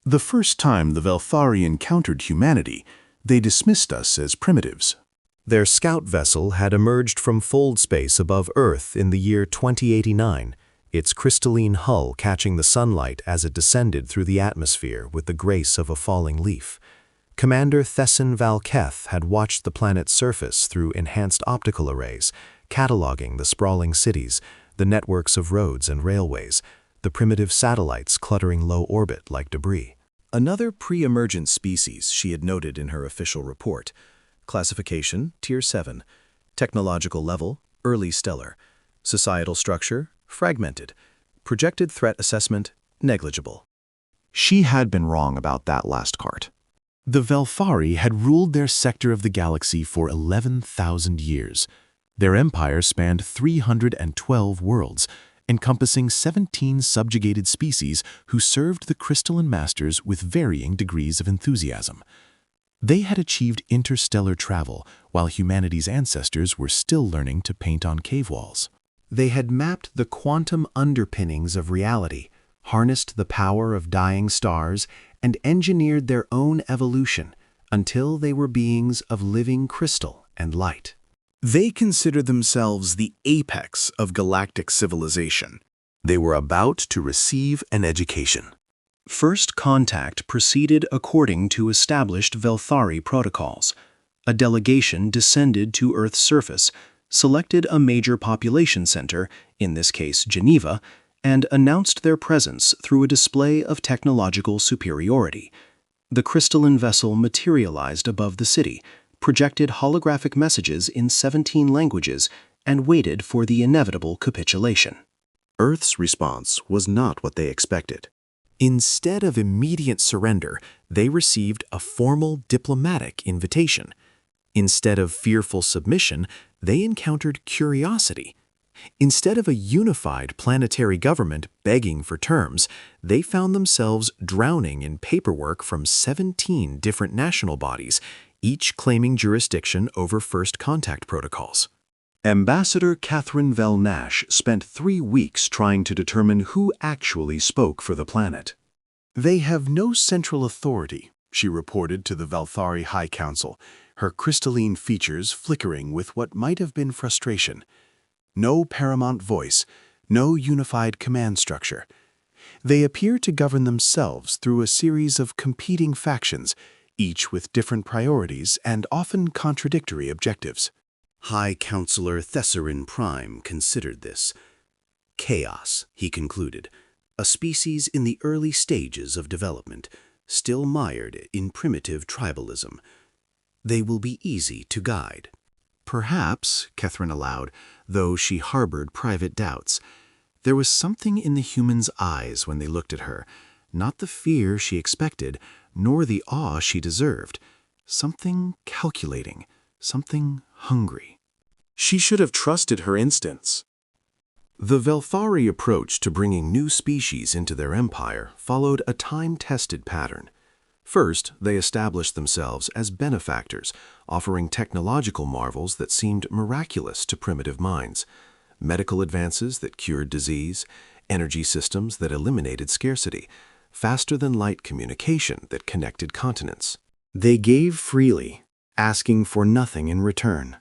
The first time the Velthari encountered humanity, they dismissed us as primitives. Their scout vessel had emerged from fold space above Earth in the year 2089, its crystalline hull catching the sunlight as it descended through the atmosphere with the grace of a falling leaf. Commander Thesson Valketh had watched the planet's surface through enhanced optical arrays, cataloging the sprawling cities, the networks of roads and railways, the primitive satellites cluttering low orbit like debris. Another pre-emergent species she had noted in her official report. Classification, Tier 7. Technological level, early stellar. Societal structure, fragmented. Projected threat assessment, negligible. She had been wrong about that last cart. The Velthari had ruled their sector of the galaxy for 11,000 years. Their empire spanned 312 worlds, encompassing 17 subjugated species who served the crystalline masters with varying degrees of enthusiasm. They had achieved interstellar travel while humanity's ancestors were still learning to paint on cave walls. They had mapped the quantum underpinnings of reality, harnessed the power of dying stars, and engineered their own evolution until they were beings of living crystal and light. They considered themselves the apex of galactic civilization. They were about to receive an education. First contact proceeded according to established Velthari protocols. A delegation descended to Earth's surface, selected a major population center, in this case Geneva, and announced their presence through a display of technological superiority. The crystalline vessel materialized above the city, projected holographic messages in 17 languages, and waited for the inevitable capitulation. Earth's response was not what they expected. Instead of immediate surrender, they received a formal diplomatic invitation. Instead of fearful submission, they encountered curiosity. Instead of a unified planetary government begging for terms, they found themselves drowning in paperwork from 17 different national bodies, each claiming jurisdiction over first contact protocols. Ambassador Catherine Vel Nash spent 3 weeks trying to determine who actually spoke for the planet. They have no central authority, she reported to the Velthari High Council, her crystalline features flickering with what might have been frustration. No paramount voice, no unified command structure. They appear to govern themselves through a series of competing factions, each with different priorities and often contradictory objectives. High Counselor Thesserin Prime considered this. Chaos, he concluded, a species in the early stages of development, still mired in primitive tribalism. They will be easy to guide. Perhaps, Catherine allowed, though she harbored private doubts. There was something in the humans' eyes when they looked at her, not the fear she expected, nor the awe she deserved. Something calculating, something hungry. She should have trusted her instincts. The Velthari approach to bringing new species into their empire followed a time-tested pattern. First, they established themselves as benefactors, offering technological marvels that seemed miraculous to primitive minds, medical advances that cured disease, energy systems that eliminated scarcity, faster-than-light communication that connected continents. They gave freely, asking for nothing in return.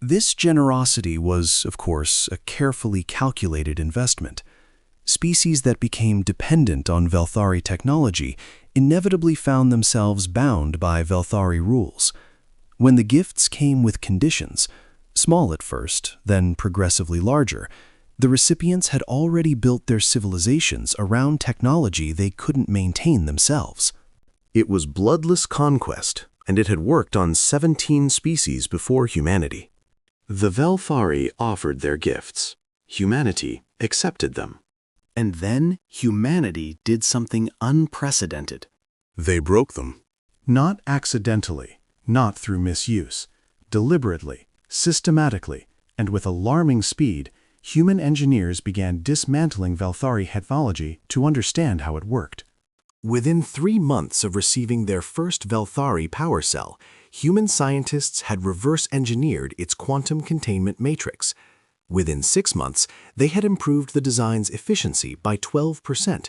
This generosity was, of course, a carefully calculated investment. Species that became dependent on Velthari technology inevitably found themselves bound by Velthari rules. When the gifts came with conditions, small at first, then progressively larger, the recipients had already built their civilizations around technology they couldn't maintain themselves. It was bloodless conquest, and it had worked on 17 species before humanity. The Velthari offered their gifts. Humanity accepted them. And then humanity did something unprecedented. They broke them. Not accidentally, not through misuse. Deliberately, systematically, and with alarming speed, human engineers began dismantling Velthari technology to understand how it worked. Within 3 months of receiving their first Velthari power cell, human scientists had reverse-engineered its quantum containment matrix. Within 6 months, they had improved the design's efficiency by 12%.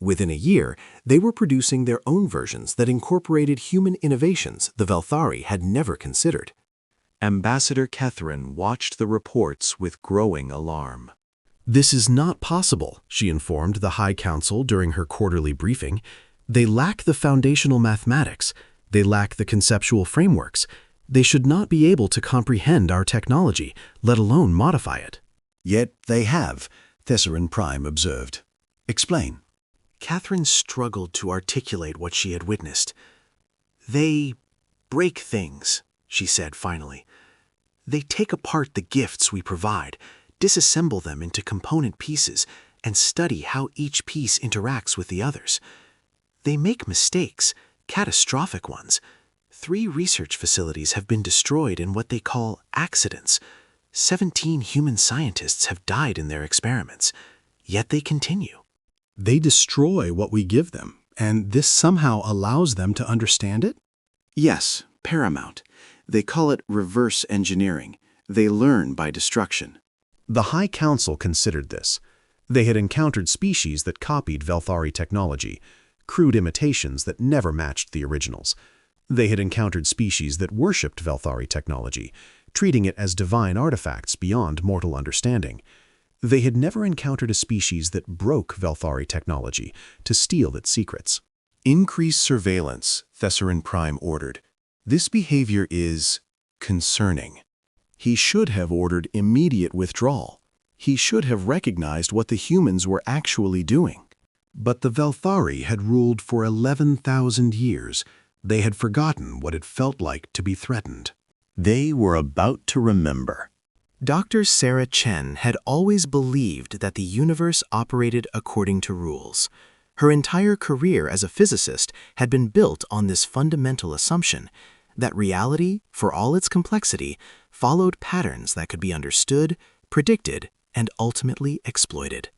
Within a year, they were producing their own versions that incorporated human innovations the Velthari had never considered. Ambassador Catherine watched the reports with growing alarm. This is not possible, she informed the High Council during her quarterly briefing. They lack the foundational mathematics. They lack the conceptual frameworks. They should not be able to comprehend our technology, let alone modify it. Yet they have, Thessarin Prime observed. Explain. Catherine struggled to articulate what she had witnessed. They break things, she said finally. They take apart the gifts we provide, disassemble them into component pieces, and study how each piece interacts with the others. They make mistakes, catastrophic ones. 3 research facilities have been destroyed in what they call accidents. 17 human scientists have died in their experiments, yet they continue. They destroy what we give them, and this somehow allows them to understand it? Yes, paramount. They call it reverse engineering. They learn by destruction. The High Council considered this. They had encountered species that copied Velthari technology, crude imitations that never matched the originals. They had encountered species that worshipped Velthari technology, treating it as divine artifacts beyond mortal understanding. They had never encountered a species that broke Velthari technology to steal its secrets. Increase surveillance, Thessarin Prime ordered. This behavior is concerning. He should have ordered immediate withdrawal. He should have recognized what the humans were actually doing. But the Velthari had ruled for 11,000 years. They had forgotten what it felt like to be threatened. They were about to remember. Dr. Sarah Chen had always believed that the universe operated according to rules. Her entire career as a physicist had been built on this fundamental assumption that reality, for all its complexity, followed patterns that could be understood, predicted, and ultimately exploited.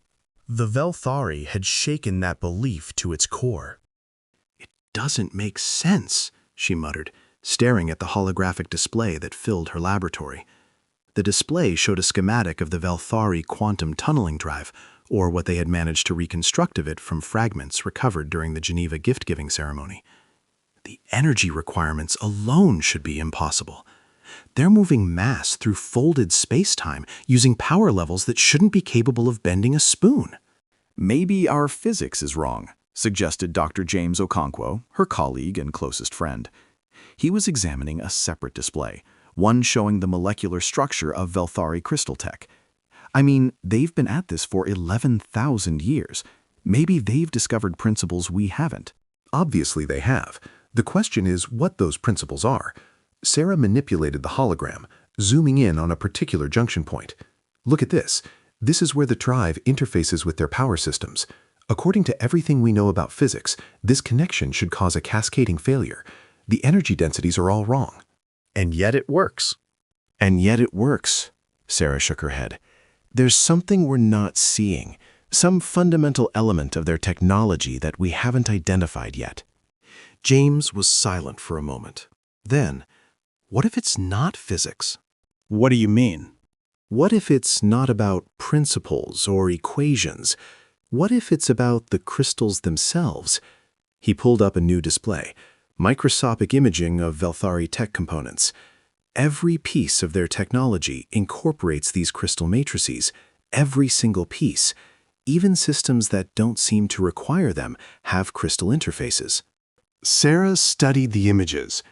The Velthari had shaken that belief to its core. It doesn't make sense, she muttered, staring at the holographic display that filled her laboratory. The display showed a schematic of the Velthari quantum tunneling drive, or what they had managed to reconstruct of it from fragments recovered during the Geneva gift-giving ceremony. The energy requirements alone should be impossible. They're moving mass through folded space-time using power levels that shouldn't be capable of bending a spoon. Maybe our physics is wrong, suggested Dr. James Okonkwo, her colleague and closest friend. He was examining a separate display, one showing the molecular structure of Velthari crystal tech. I mean, they've been at this for 11,000 years. Maybe they've discovered principles we haven't. Obviously they have. The question is what those principles are. Sarah manipulated the hologram, zooming in on a particular junction point. Look at this. This is where the drive interfaces with their power systems. According to everything we know about physics, this connection should cause a cascading failure. The energy densities are all wrong. And yet it works. And yet it works. Sarah shook her head. There's something we're not seeing, some fundamental element of their technology that we haven't identified yet. James was silent for a moment. Then, what if it's not physics? What do you mean? What if it's not about principles or equations? What if it's about the crystals themselves? He pulled up a new display, microscopic imaging of Velthari tech components. Every piece of their technology incorporates these crystal matrices, every single piece. Even systems that don't seem to require them have crystal interfaces. Sarah studied the images.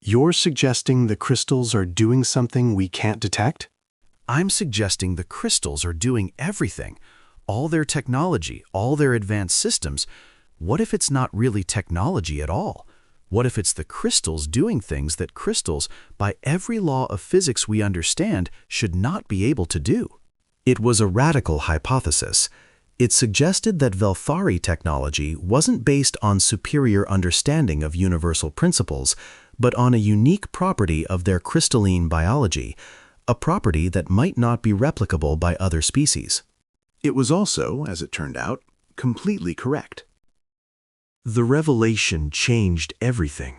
You're suggesting the crystals are doing something we can't detect? I'm suggesting the crystals are doing everything. All their technology, all their advanced systems. What if it's not really technology at all? What if it's the crystals doing things that crystals, by every law of physics we understand, should not be able to do? It was a radical hypothesis. It suggested that Velthari technology wasn't based on superior understanding of universal principles, but on a unique property of their crystalline biology, a property that might not be replicable by other species. It was also, as it turned out, completely correct. The revelation changed everything.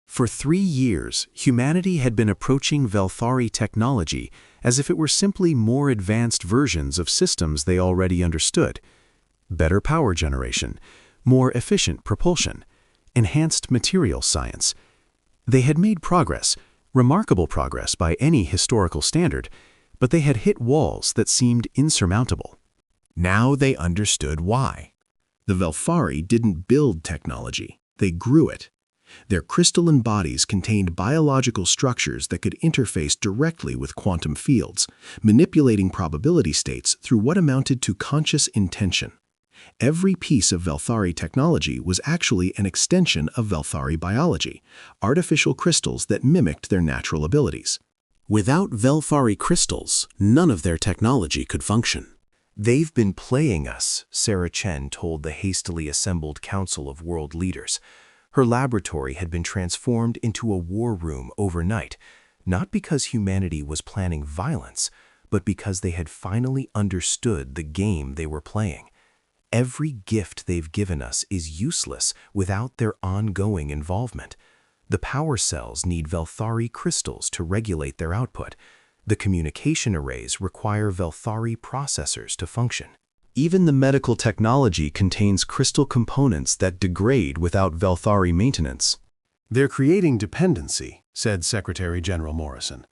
For 3 years, humanity had been approaching Velthari technology as if it were simply more advanced versions of systems they already understood. Better power generation, more efficient propulsion, enhanced material science. They had made progress, remarkable progress by any historical standard, but they had hit walls that seemed insurmountable. Now they understood why. The Velfari didn't build technology, they grew it. Their crystalline bodies contained biological structures that could interface directly with quantum fields, manipulating probability states through what amounted to conscious intention. Every piece of Velfari technology was actually an extension of Velfari biology, artificial crystals that mimicked their natural abilities. Without Velfari crystals, none of their technology could function. "They've been playing us," Sarah Chen told the hastily assembled Council of World Leaders. Her laboratory had been transformed into a war room overnight, not because humanity was planning violence, but because they had finally understood the game they were playing. Every gift they've given us is useless without their ongoing involvement. The power cells need Velfari crystals to regulate their output. The communication arrays require Velfari processors to function. Even the medical technology contains crystal components that degrade without Velfari maintenance. "They're creating dependency," said Secretary General Morrison,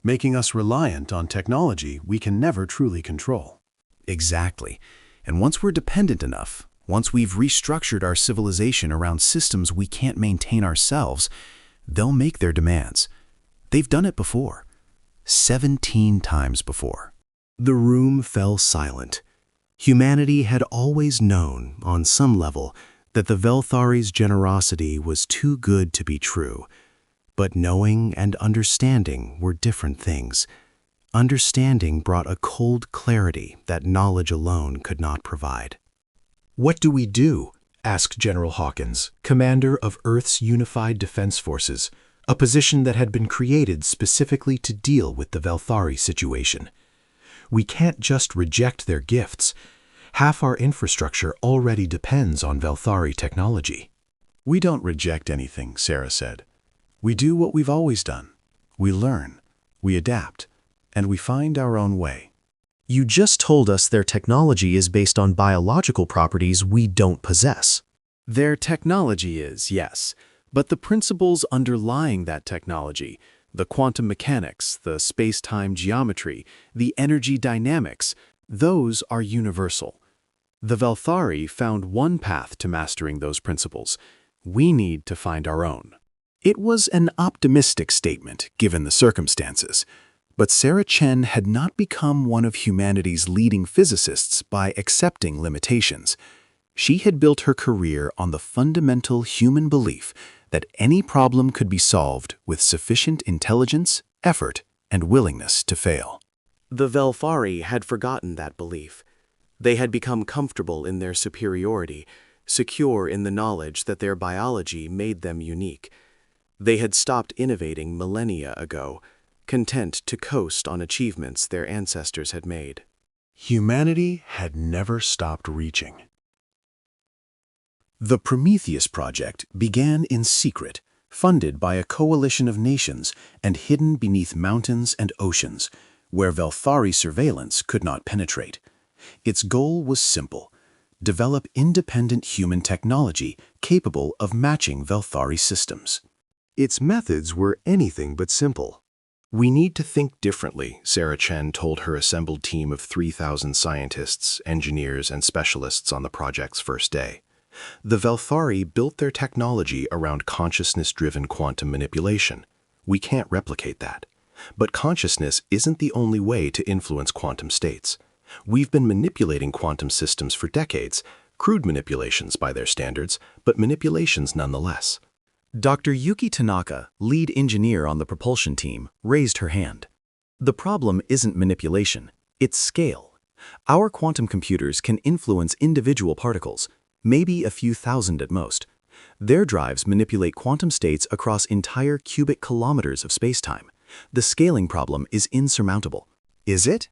"making us reliant on technology we can never truly control." Exactly. And once we're dependent enough, once we've restructured our civilization around systems we can't maintain ourselves, they'll make their demands. They've done it before. 17 times before. The room fell silent. Humanity had always known, on some level, that the Velthari's generosity was too good to be true. But knowing and understanding were different things. Understanding brought a cold clarity that knowledge alone could not provide. "What do we do?" asked General Hawkins, commander of Earth's Unified Defense Forces, a position that had been created specifically to deal with the Velfari situation. "We can't just reject their gifts. Half our infrastructure already depends on Velfari technology." "We don't reject anything," Sarah said. "We do what we've always done. We learn, we adapt, and we find our own way." You just told us their technology is based on biological properties we don't possess. Their technology is, yes, but the principles underlying that technology, the quantum mechanics, the space-time geometry, the energy dynamics, those are universal. The Velfari found one path to mastering those principles. We need to find our own. It was an optimistic statement, given the circumstances. But Sarah Chen had not become one of humanity's leading physicists by accepting limitations. She had built her career on the fundamental human belief that any problem could be solved with sufficient intelligence, effort, and willingness to fail. The Velfari had forgotten that belief. They had become comfortable in their superiority, secure in the knowledge that their biology made them unique. They had stopped innovating millennia ago, content to coast on achievements their ancestors had made. Humanity had never stopped reaching. The Prometheus Project began in secret, funded by a coalition of nations and hidden beneath mountains and oceans, where Velfari surveillance could not penetrate. Its goal was simple: develop independent human technology capable of matching Velfari systems. Its methods were anything but simple. "We need to think differently," Sarah Chen told her assembled team of 3,000 scientists, engineers, and specialists on the project's first day. The Velfari built their technology around consciousness-driven quantum manipulation. We can't replicate that. But consciousness isn't the only way to influence quantum states. We've been manipulating quantum systems for decades, crude manipulations by their standards, but manipulations nonetheless. Dr. Yuki Tanaka, lead engineer on the propulsion team, raised her hand. The problem isn't manipulation, it's scale. Our quantum computers can influence individual particles, maybe a few thousand at most. Their drives manipulate quantum states across entire cubic kilometers of spacetime. The scaling problem is insurmountable. Is it?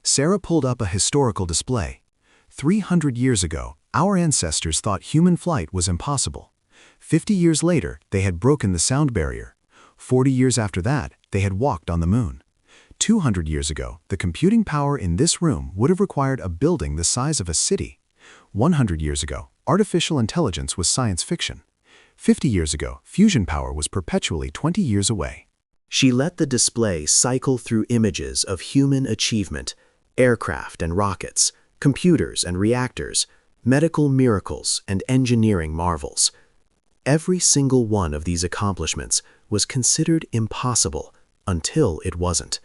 Sarah pulled up a historical display. 300 years ago, our ancestors thought human flight was impossible. 50 years later, they had broken the sound barrier. 40 years after that, they had walked on the moon. 200 years ago, the computing power in this room would have required a building the size of a city. 100 years ago, Artificial intelligence was science fiction. 50 years ago, fusion power was perpetually 20 years away. She let the display cycle through images of human achievement, aircraft and rockets, computers and reactors, medical miracles and engineering marvels. Every single one of these accomplishments was considered impossible until it wasn't.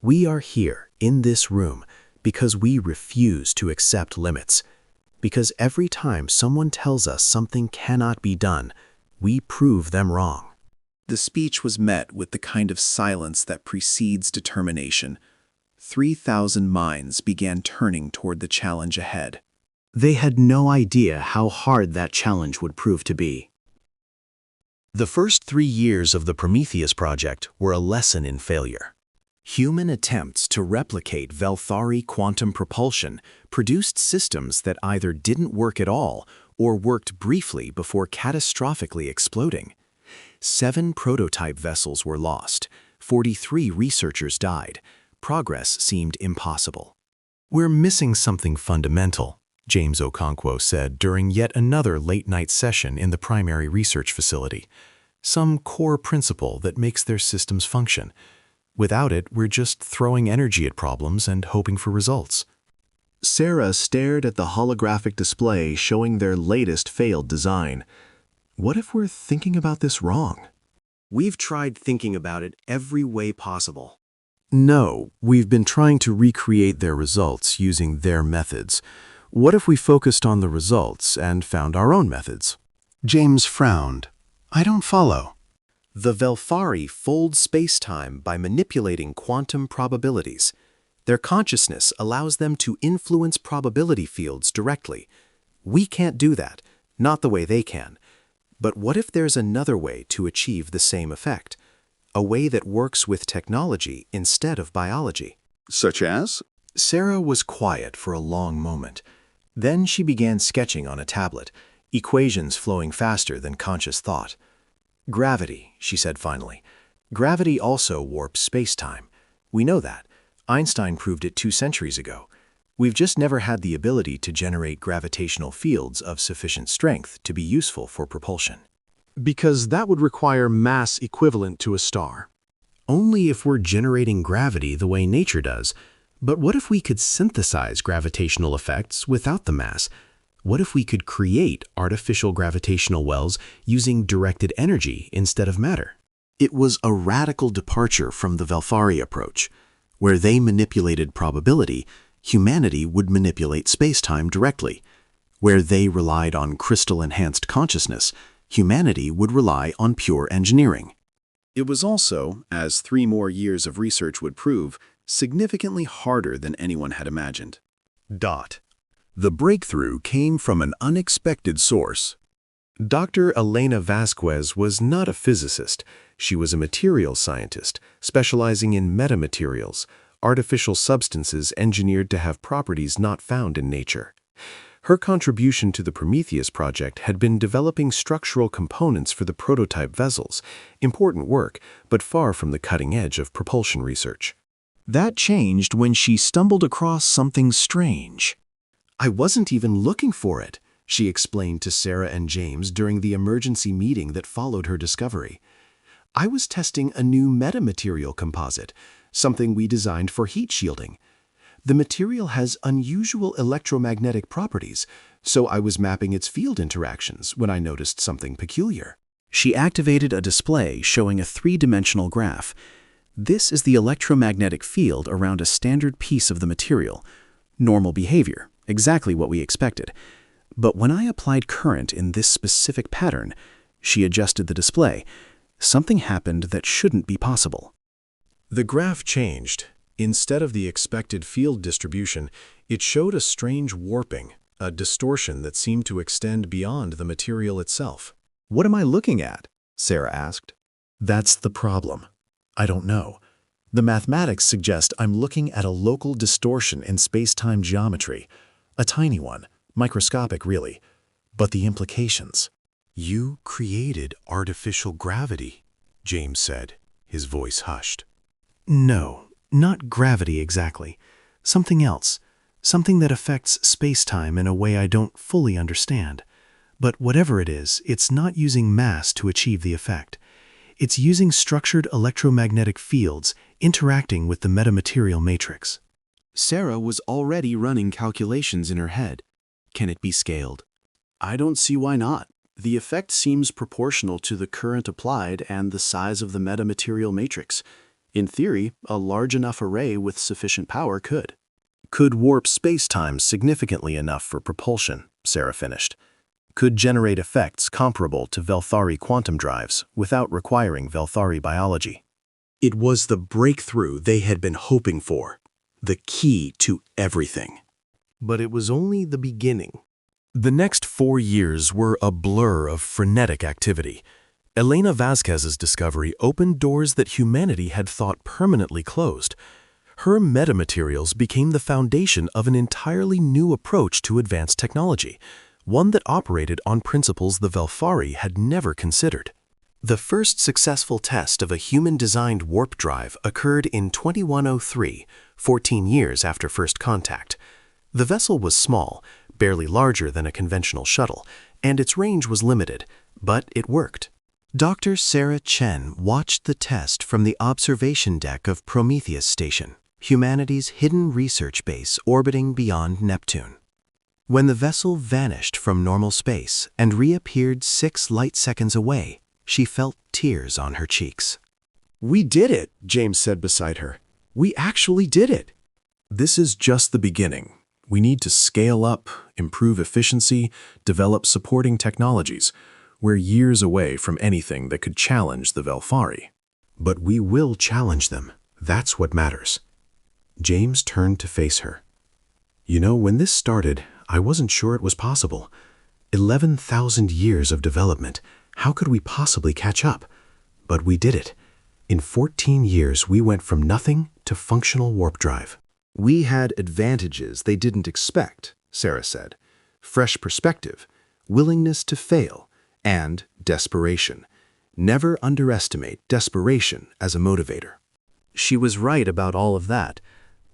We are here in this room because we refuse to accept limits. Because every time someone tells us something cannot be done, we prove them wrong. The speech was met with the kind of silence that precedes determination. 3,000 minds began turning toward the challenge ahead. They had no idea how hard that challenge would prove to be. The first 3 years of the Prometheus project were a lesson in failure. Human attempts to replicate Velthari quantum propulsion produced systems that either didn't work at all or worked briefly before catastrophically exploding. 7 prototype vessels were lost, 43 researchers died. Progress seemed impossible. We're missing something fundamental, James Okonkwo said during yet another late-night session in the primary research facility. Some core principle that makes their systems function. Without it, we're just throwing energy at problems and hoping for results. Sarah stared at the holographic display showing their latest failed design. What if we're thinking about this wrong? We've tried thinking about it every way possible. No, we've been trying to recreate their results using their methods. What if we focused on the results and found our own methods? James frowned. I don't follow. The Velthari fold space-time by manipulating quantum probabilities. Their consciousness allows them to influence probability fields directly. We can't do that, not the way they can. But what if there's another way to achieve the same effect? A way that works with technology instead of biology. Such as? Sarah was quiet for a long moment. Then she began sketching on a tablet, equations flowing faster than conscious thought. Gravity, she said finally. Gravity also warps space-time. We know that. Einstein proved it 2 centuries ago. We've just never had the ability to generate gravitational fields of sufficient strength to be useful for propulsion. Because that would require mass equivalent to a star. Only if we're generating gravity the way nature does. But what if we could synthesize gravitational effects without the mass? What if we could create artificial gravitational wells using directed energy instead of matter? It was a radical departure from the Velthari approach. Where they manipulated probability, humanity would manipulate space-time directly. Where they relied on crystal-enhanced consciousness, humanity would rely on pure engineering. It was also, as 3 more years of research would prove, significantly harder than anyone had imagined. The breakthrough came from an unexpected source. Dr. Elena Vasquez was not a physicist. She was a materials scientist, specializing in metamaterials, artificial substances engineered to have properties not found in nature. Her contribution to the Prometheus project had been developing structural components for the prototype vessels, important work, but far from the cutting edge of propulsion research. That changed when she stumbled across something strange. I wasn't even looking for it, she explained to Sarah and James during the emergency meeting that followed her discovery. I was testing a new metamaterial composite, something we designed for heat shielding. The material has unusual electromagnetic properties, so I was mapping its field interactions when I noticed something peculiar. She activated a display showing a 3-dimensional graph. This is the electromagnetic field around a standard piece of the material. Normal behavior, exactly what we expected. But when I applied current in this specific pattern, she adjusted the display. Something happened that shouldn't be possible. The graph changed. Instead of the expected field distribution, it showed a strange warping, a distortion that seemed to extend beyond the material itself. What am I looking at? Sarah asked. That's the problem. I don't know. The mathematics suggest I'm looking at a local distortion in space-time geometry. A tiny one, microscopic really. But the implications. You created artificial gravity, James said, his voice hushed. No, not gravity exactly. Something else. Something that affects space-time in a way I don't fully understand. But whatever it is, it's not using mass to achieve the effect. It's using structured electromagnetic fields interacting with the metamaterial matrix. Sarah was already running calculations in her head. Can it be scaled? I don't see why not. The effect seems proportional to the current applied and the size of the metamaterial matrix. In theory, a large enough array with sufficient power could. Could warp spacetime significantly enough for propulsion, Sarah finished. Could generate effects comparable to Velthari quantum drives without requiring Velthari biology. It was the breakthrough they had been hoping for, the key to everything. But it was only the beginning. The next 4 years were a blur of frenetic activity. Elena Vasquez's discovery opened doors that humanity had thought permanently closed. Her metamaterials became the foundation of an entirely new approach to advanced technology, one that operated on principles the Velthari had never considered. The first successful test of a human-designed warp drive occurred in 2103, 14 years after first contact. The vessel was small, barely larger than a conventional shuttle, and its range was limited, but it worked. Dr. Sarah Chen watched the test from the observation deck of Prometheus Station, humanity's hidden research base orbiting beyond Neptune. When the vessel vanished from normal space and reappeared 6 light seconds away, she felt tears on her cheeks. "We did it," James said beside her. "We actually did it." This is just the beginning. We need to scale up, improve efficiency, develop supporting technologies. We're years away from anything that could challenge the Velthari. But we will challenge them. That's what matters. James turned to face her. You know, when this started, I wasn't sure it was possible. 11,000 years of development. How could we possibly catch up? But we did it. In 14 years, we went from nothing to functional warp drive. "We had advantages they didn't expect," Sarah said. "Fresh perspective, willingness to fail, and desperation. Never underestimate desperation as a motivator." She was right about all of that,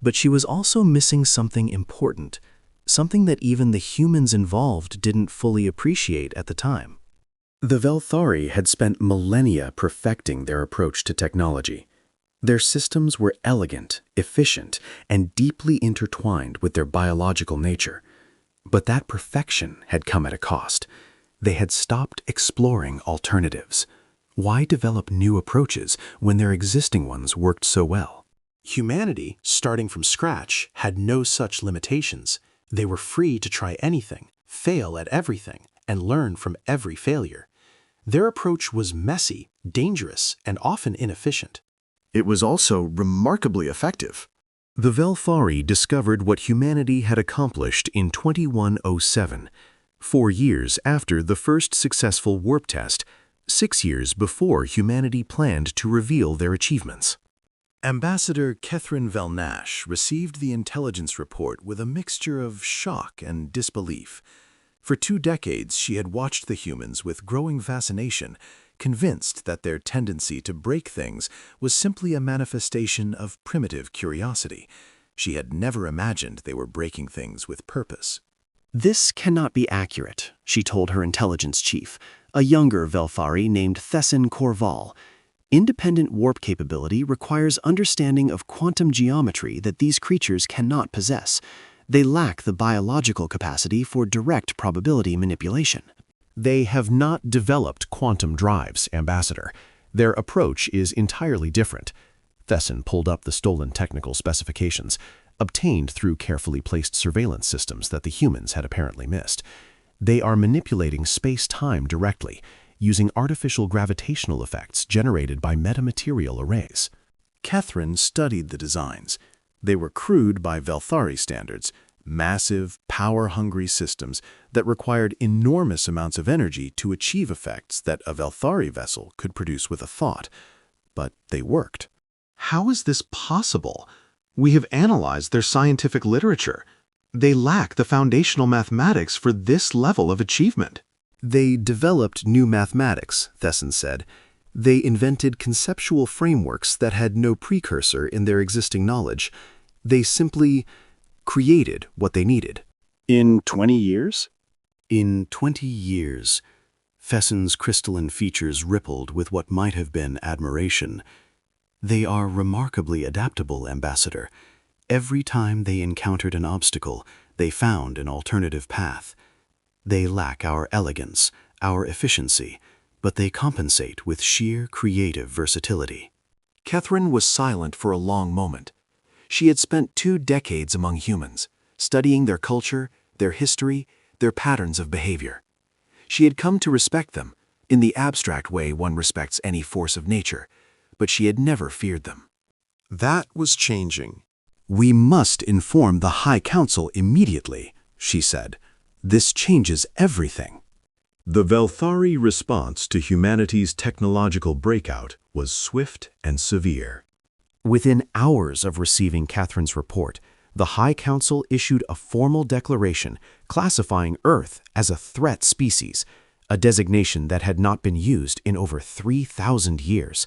but she was also missing something important, something that even the humans involved didn't fully appreciate at the time. The Velthari had spent millennia perfecting their approach to technology. Their systems were elegant, efficient, and deeply intertwined with their biological nature. But that perfection had come at a cost. They had stopped exploring alternatives. Why develop new approaches when their existing ones worked so well? Humanity, starting from scratch, had no such limitations. They were free to try anything, fail at everything, and learn from every failure. Their approach was messy, dangerous, and often inefficient. It was also remarkably effective. The Velthari discovered what humanity had accomplished in 2107, 4 years after the first successful warp test, 6 years before humanity planned to reveal their achievements. Ambassador Catherine Velnash received the intelligence report with a mixture of shock and disbelief. For 2 decades, she had watched the humans with growing fascination, convinced that their tendency to break things was simply a manifestation of primitive curiosity. She had never imagined they were breaking things with purpose. "This cannot be accurate," she told her intelligence chief, a younger Velthari named Thessin Corval. "Independent warp capability requires understanding of quantum geometry that these creatures cannot possess. They lack the biological capacity for direct probability manipulation." They have not developed quantum drives, Ambassador. Their approach is entirely different. Thessin pulled up the stolen technical specifications, obtained through carefully placed surveillance systems that the humans had apparently missed. They are manipulating space-time directly, using artificial gravitational effects generated by metamaterial arrays. Catherine studied the designs. They were crude by Velthari standards, massive, power-hungry systems that required enormous amounts of energy to achieve effects that a Velthari vessel could produce with a thought. But they worked. How is this possible? We have analyzed their scientific literature. They lack the foundational mathematics for this level of achievement. "They developed new mathematics," Thessin said. "They invented conceptual frameworks that had no precursor in their existing knowledge. They simply created what they needed." In 20 years? In 20 years, Fessen's crystalline features rippled with what might have been admiration. They are remarkably adaptable, Ambassador. Every time they encountered an obstacle, they found an alternative path. They lack our elegance, our efficiency, but they compensate with sheer creative versatility. Catherine was silent for a long moment. She had spent 2 decades among humans, studying their culture, their history, their patterns of behavior. She had come to respect them, in the abstract way one respects any force of nature, but she had never feared them. That was changing. "We must inform the High Council immediately," she said. "This changes everything." The Velthari response to humanity's technological breakout was swift and severe. Within hours of receiving Catherine's report, the High Council issued a formal declaration classifying Earth as a threat species, a designation that had not been used in over 3,000 years.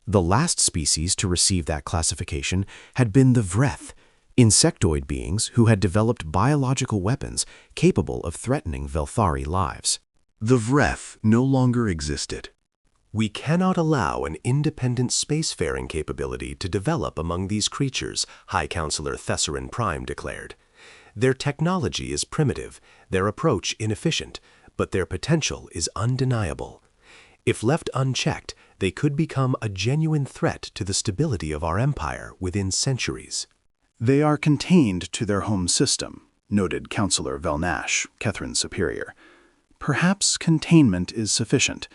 The last species to receive that classification had been the Vreth, insectoid beings who had developed biological weapons capable of threatening Velthari lives. The Vreth no longer existed. We cannot allow an independent spacefaring capability to develop among these creatures, High Counselor Thessarin Prime declared. Their technology is primitive, their approach inefficient, but their potential is undeniable. If left unchecked, they could become a genuine threat to the stability of our empire within centuries. They are contained to their home system, noted Counselor Velnash, Catherine's superior. Perhaps containment is sufficient.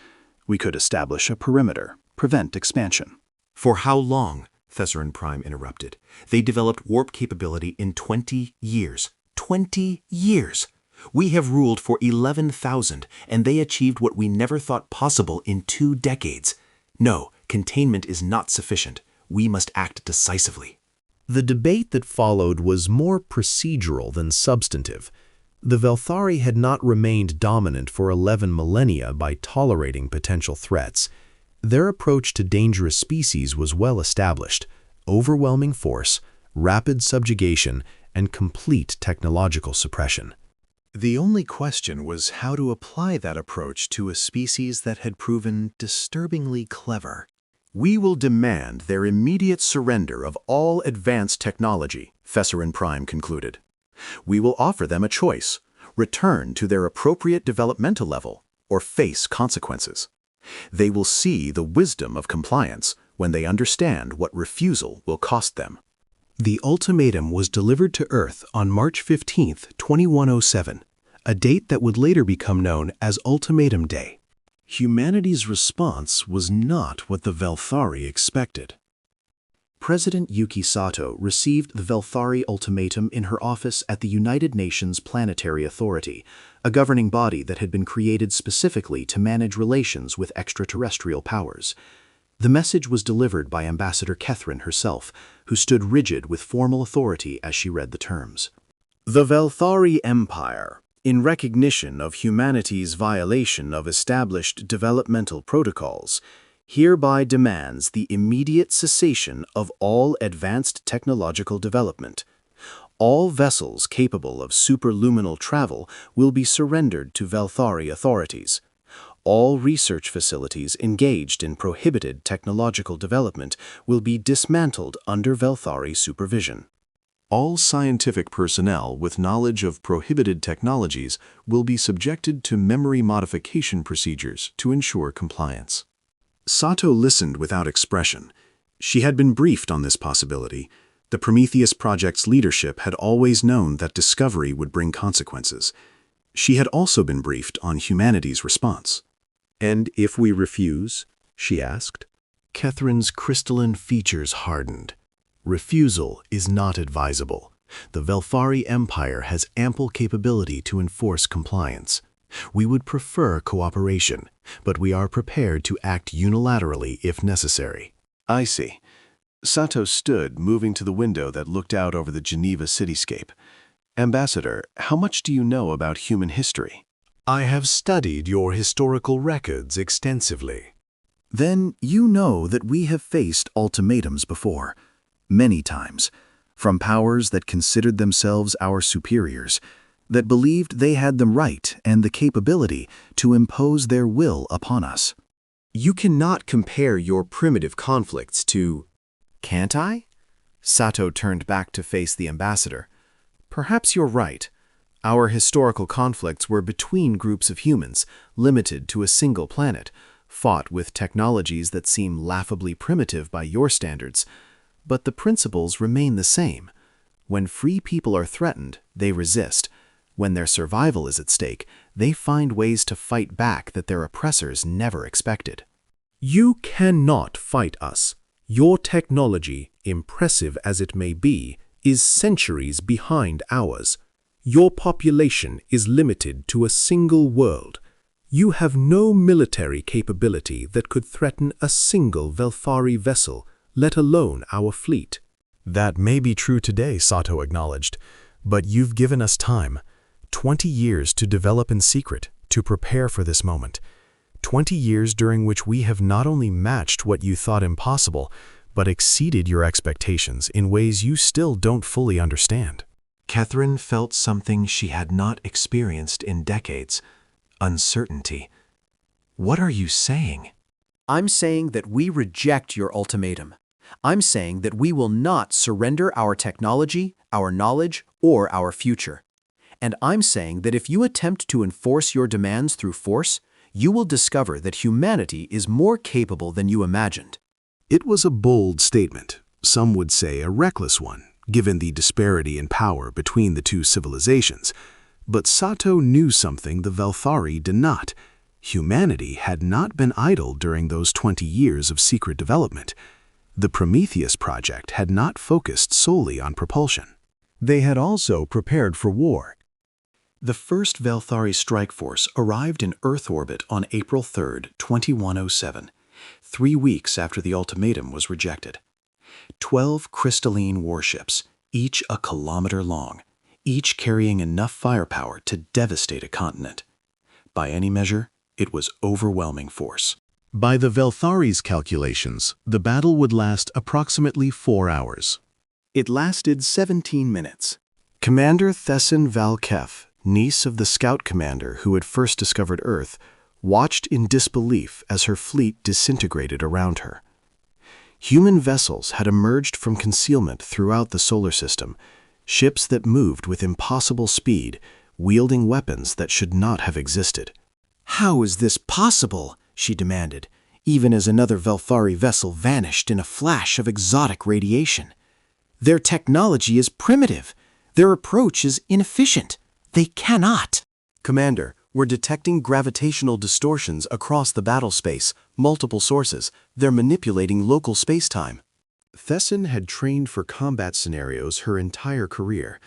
We could establish a perimeter, prevent expansion. For how long? Thessarin Prime interrupted. They developed warp capability in 20 years. 20 years! We have ruled for 11,000, and they achieved what we never thought possible in 2 decades. No, containment is not sufficient. We must act decisively. The debate that followed was more procedural than substantive. The Velthari had not remained dominant for 11 millennia by tolerating potential threats. Their approach to dangerous species was well established: overwhelming force, rapid subjugation, and complete technological suppression. The only question was how to apply that approach to a species that had proven disturbingly clever. "We will demand their immediate surrender of all advanced technology," Thessarin Prime concluded. "We will offer them a choice: return to their appropriate developmental level or face consequences. They will see the wisdom of compliance when they understand what refusal will cost them." The ultimatum was delivered to Earth on March 15, 2107, a date that would later become known as Ultimatum Day. Humanity's response was not what the Velthari expected. President Yuki Sato received the Velthari ultimatum in her office at the United Nations Planetary Authority, a governing body that had been created specifically to manage relations with extraterrestrial powers. The message was delivered by Ambassador Catherine herself, who stood rigid with formal authority as she read the terms. The Velthari Empire, in recognition of humanity's violation of established developmental protocols, hereby demands the immediate cessation of all advanced technological development. All vessels capable of superluminal travel will be surrendered to Velthari authorities. All research facilities engaged in prohibited technological development will be dismantled under Velthari supervision. All scientific personnel with knowledge of prohibited technologies will be subjected to memory modification procedures to ensure compliance. Sato listened without expression. She had been briefed on this possibility. The Prometheus Project's leadership had always known that discovery would bring consequences. She had also been briefed on humanity's response. "And if we refuse?" she asked. Catherine's crystalline features hardened. Refusal is not advisable. The Velthari Empire has ample capability to enforce compliance. We would prefer cooperation, but we are prepared to act unilaterally if necessary. "I see." Sato stood, moving to the window that looked out over the Geneva cityscape. "Ambassador, how much do you know about human history?" I have studied your historical records extensively. Then you know that we have faced ultimatums before, many times, from powers that considered themselves our superiors, that believed they had the right and the capability to impose their will upon us. You cannot compare your primitive conflicts to... Can't I? Sato turned back to face the ambassador. Perhaps you're right. Our historical conflicts were between groups of humans, limited to a single planet, fought with technologies that seem laughably primitive by your standards. But the principles remain the same. When free people are threatened, they resist. When their survival is at stake, they find ways to fight back that their oppressors never expected. You cannot fight us. Your technology, impressive as it may be, is centuries behind ours. Your population is limited to a single world. You have no military capability that could threaten a single Velthari vessel, let alone our fleet. That may be true today, Sato acknowledged, but you've given us time. 20 years to develop in secret, to prepare for this moment. 20 years during which we have not only matched what you thought impossible, but exceeded your expectations in ways you still don't fully understand. Catherine felt something she had not experienced in decades. Uncertainty. What are you saying? I'm saying that we reject your ultimatum. I'm saying that we will not surrender our technology, our knowledge, or our future. And I'm saying that if you attempt to enforce your demands through force, you will discover that humanity is more capable than you imagined. It was a bold statement, some would say a reckless one, given the disparity in power between the two civilizations. But Sato knew something the Velthari did not. Humanity had not been idle during those 20 years of secret development. The Prometheus project had not focused solely on propulsion. They had also prepared for war. The first Velthari strike force arrived in Earth orbit on April 3, 2107, 3 weeks after the ultimatum was rejected. 12 crystalline warships, each a kilometer long, each carrying enough firepower to devastate a continent. By any measure, it was overwhelming force. By the Velthari's calculations, the battle would last approximately 4 hours. It lasted 17 minutes. Commander Thessin Valkef, niece of the scout commander who had first discovered Earth, watched in disbelief as her fleet disintegrated around her. Human vessels had emerged from concealment throughout the solar system, ships that moved with impossible speed, wielding weapons that should not have existed. "How is this possible?" she demanded, even as another Velthari vessel vanished in a flash of exotic radiation. "Their technology is primitive. Their approach is inefficient. They cannot." "Commander, we're detecting gravitational distortions across the battle space, multiple sources. They're manipulating local space-time." Thessin had trained for combat scenarios her entire career.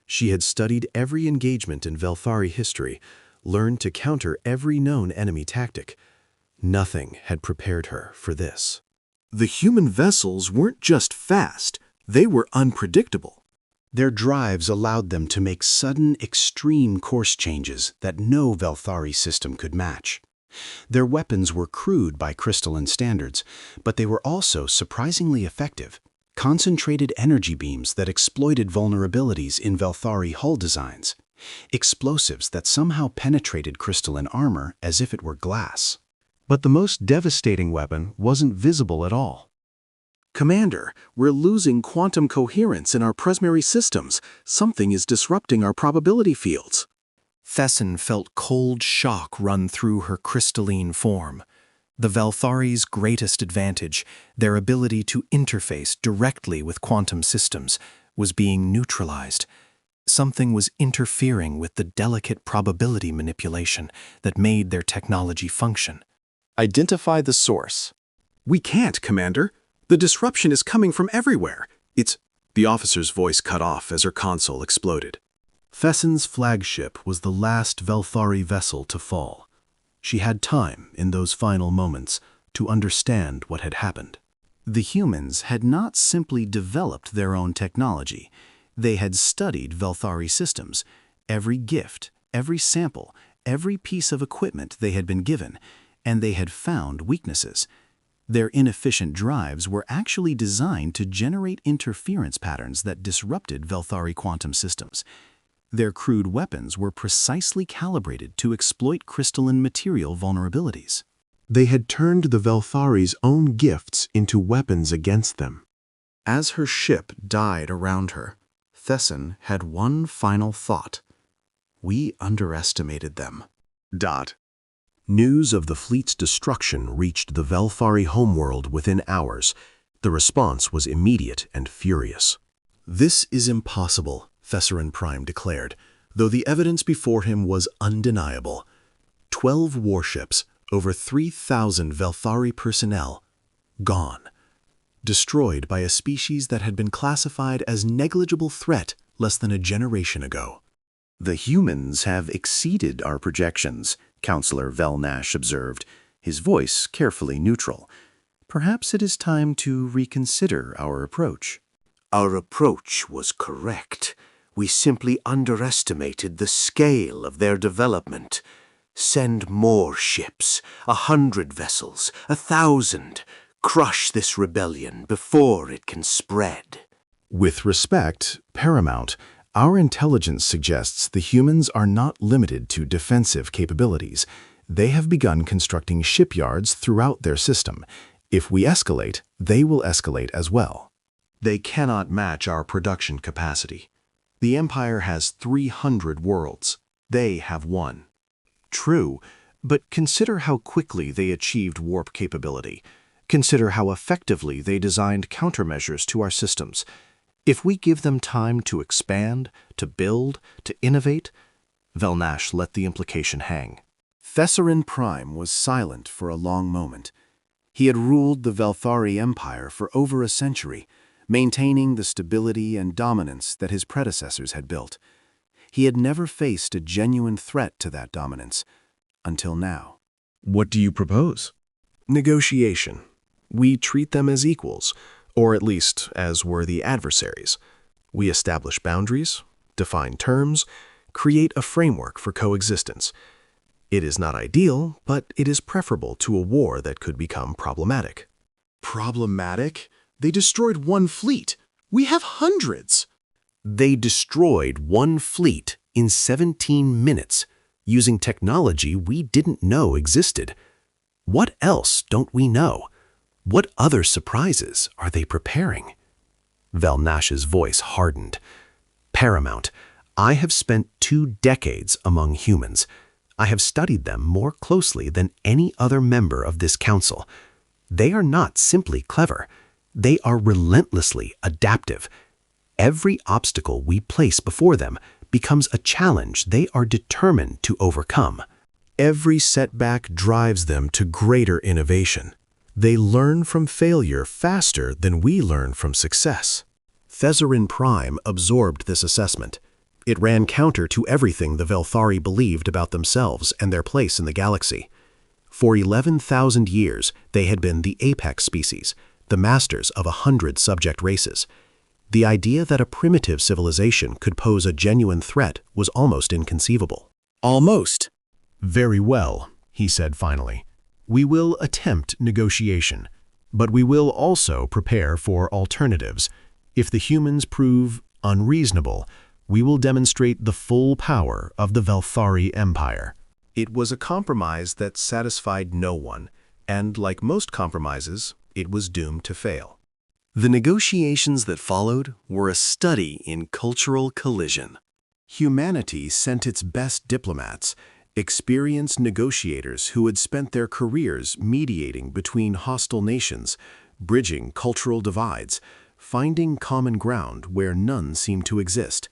She had studied every engagement in Velthari history, learned to counter every known enemy tactic. Nothing had prepared her for this. The human vessels weren't just fast, they were unpredictable. Their drives allowed them to make sudden, extreme course changes that no Velthari system could match. Their weapons were crude by crystalline standards, but they were also surprisingly effective. Concentrated energy beams that exploited vulnerabilities in Velthari hull designs. Explosives that somehow penetrated crystalline armor as if it were glass. But the most devastating weapon wasn't visible at all. "Commander, we're losing quantum coherence in our primary systems. Something is disrupting our probability fields." Thessin felt cold shock run through her crystalline form. The Velthari's greatest advantage, their ability to interface directly with quantum systems, was being neutralized. Something was interfering with the delicate probability manipulation that made their technology function. "Identify the source." "We can't, Commander. The disruption is coming from everywhere. The officer's voice cut off as her console exploded. Thessin's flagship was the last Velthari vessel to fall. She had time, in those final moments, to understand what had happened. The humans had not simply developed their own technology. They had studied Velthari systems. Every gift, every sample, every piece of equipment they had been given, and they had found weaknesses. Their inefficient drives were actually designed to generate interference patterns that disrupted Velthari quantum systems. Their crude weapons were precisely calibrated to exploit crystalline material vulnerabilities. They had turned the Velthari's own gifts into weapons against them. As her ship died around her, Thesson had one final thought. We underestimated them. News of the fleet's destruction reached the Velthari homeworld within hours. The response was immediate and furious. This is impossible, Thesserin Prime declared, though the evidence before him was undeniable. 12 warships, over 3,000 Velthari personnel, gone. Destroyed by a species that had been classified as negligible threat less than a generation ago. The humans have exceeded our projections, Counselor Velnash observed, his voice carefully neutral. Perhaps it is time to reconsider our approach. Our approach was correct. We simply underestimated the scale of their development. Send more ships, 100 vessels, 1,000. Crush this rebellion before it can spread. With respect, Paramount, our intelligence suggests the humans are not limited to defensive capabilities. They have begun constructing shipyards throughout their system. If we escalate, they will escalate as well. They cannot match our production capacity. The Empire has 300 worlds. They have 1. True, but consider how quickly they achieved warp capability. Consider how effectively they designed countermeasures to our systems. If we give them time to expand, to build, to innovate, Velnash let the implication hang. Thesserin Prime was silent for a long moment. He had ruled the Velthari Empire for over a century, maintaining the stability and dominance that his predecessors had built. He had never faced a genuine threat to that dominance, until now. What do you propose? Negotiation. We treat them as equals, or at least as worthy adversaries. We establish boundaries, define terms, create a framework for coexistence. It is not ideal, but it is preferable to a war that could become problematic. Problematic? They destroyed 1 fleet. We have hundreds. They destroyed 1 fleet in 17 minutes, using technology we didn't know existed. What else don't we know? What other surprises are they preparing? Velnash's voice hardened. Paramount, I have spent 2 decades among humans. I have studied them more closely than any other member of this council. They are not simply clever. They are relentlessly adaptive. Every obstacle we place before them becomes a challenge they are determined to overcome. Every setback drives them to greater innovation. They learn from failure faster than we learn from success. Thesserin Prime absorbed this assessment. It ran counter to everything the Velthari believed about themselves and their place in the galaxy. For 11,000 years, they had been the apex species, the masters of 100 subject races. The idea that a primitive civilization could pose a genuine threat was almost inconceivable. Almost. Very well, he said finally. We will attempt negotiation, but we will also prepare for alternatives. If the humans prove unreasonable, we will demonstrate the full power of the Velthari Empire. It was a compromise that satisfied no one, and like most compromises, it was doomed to fail. The negotiations that followed were a study in cultural collision. Humanity sent its best diplomats, experienced negotiators who had spent their careers mediating between hostile nations, bridging cultural divides, finding common ground where none seemed to exist.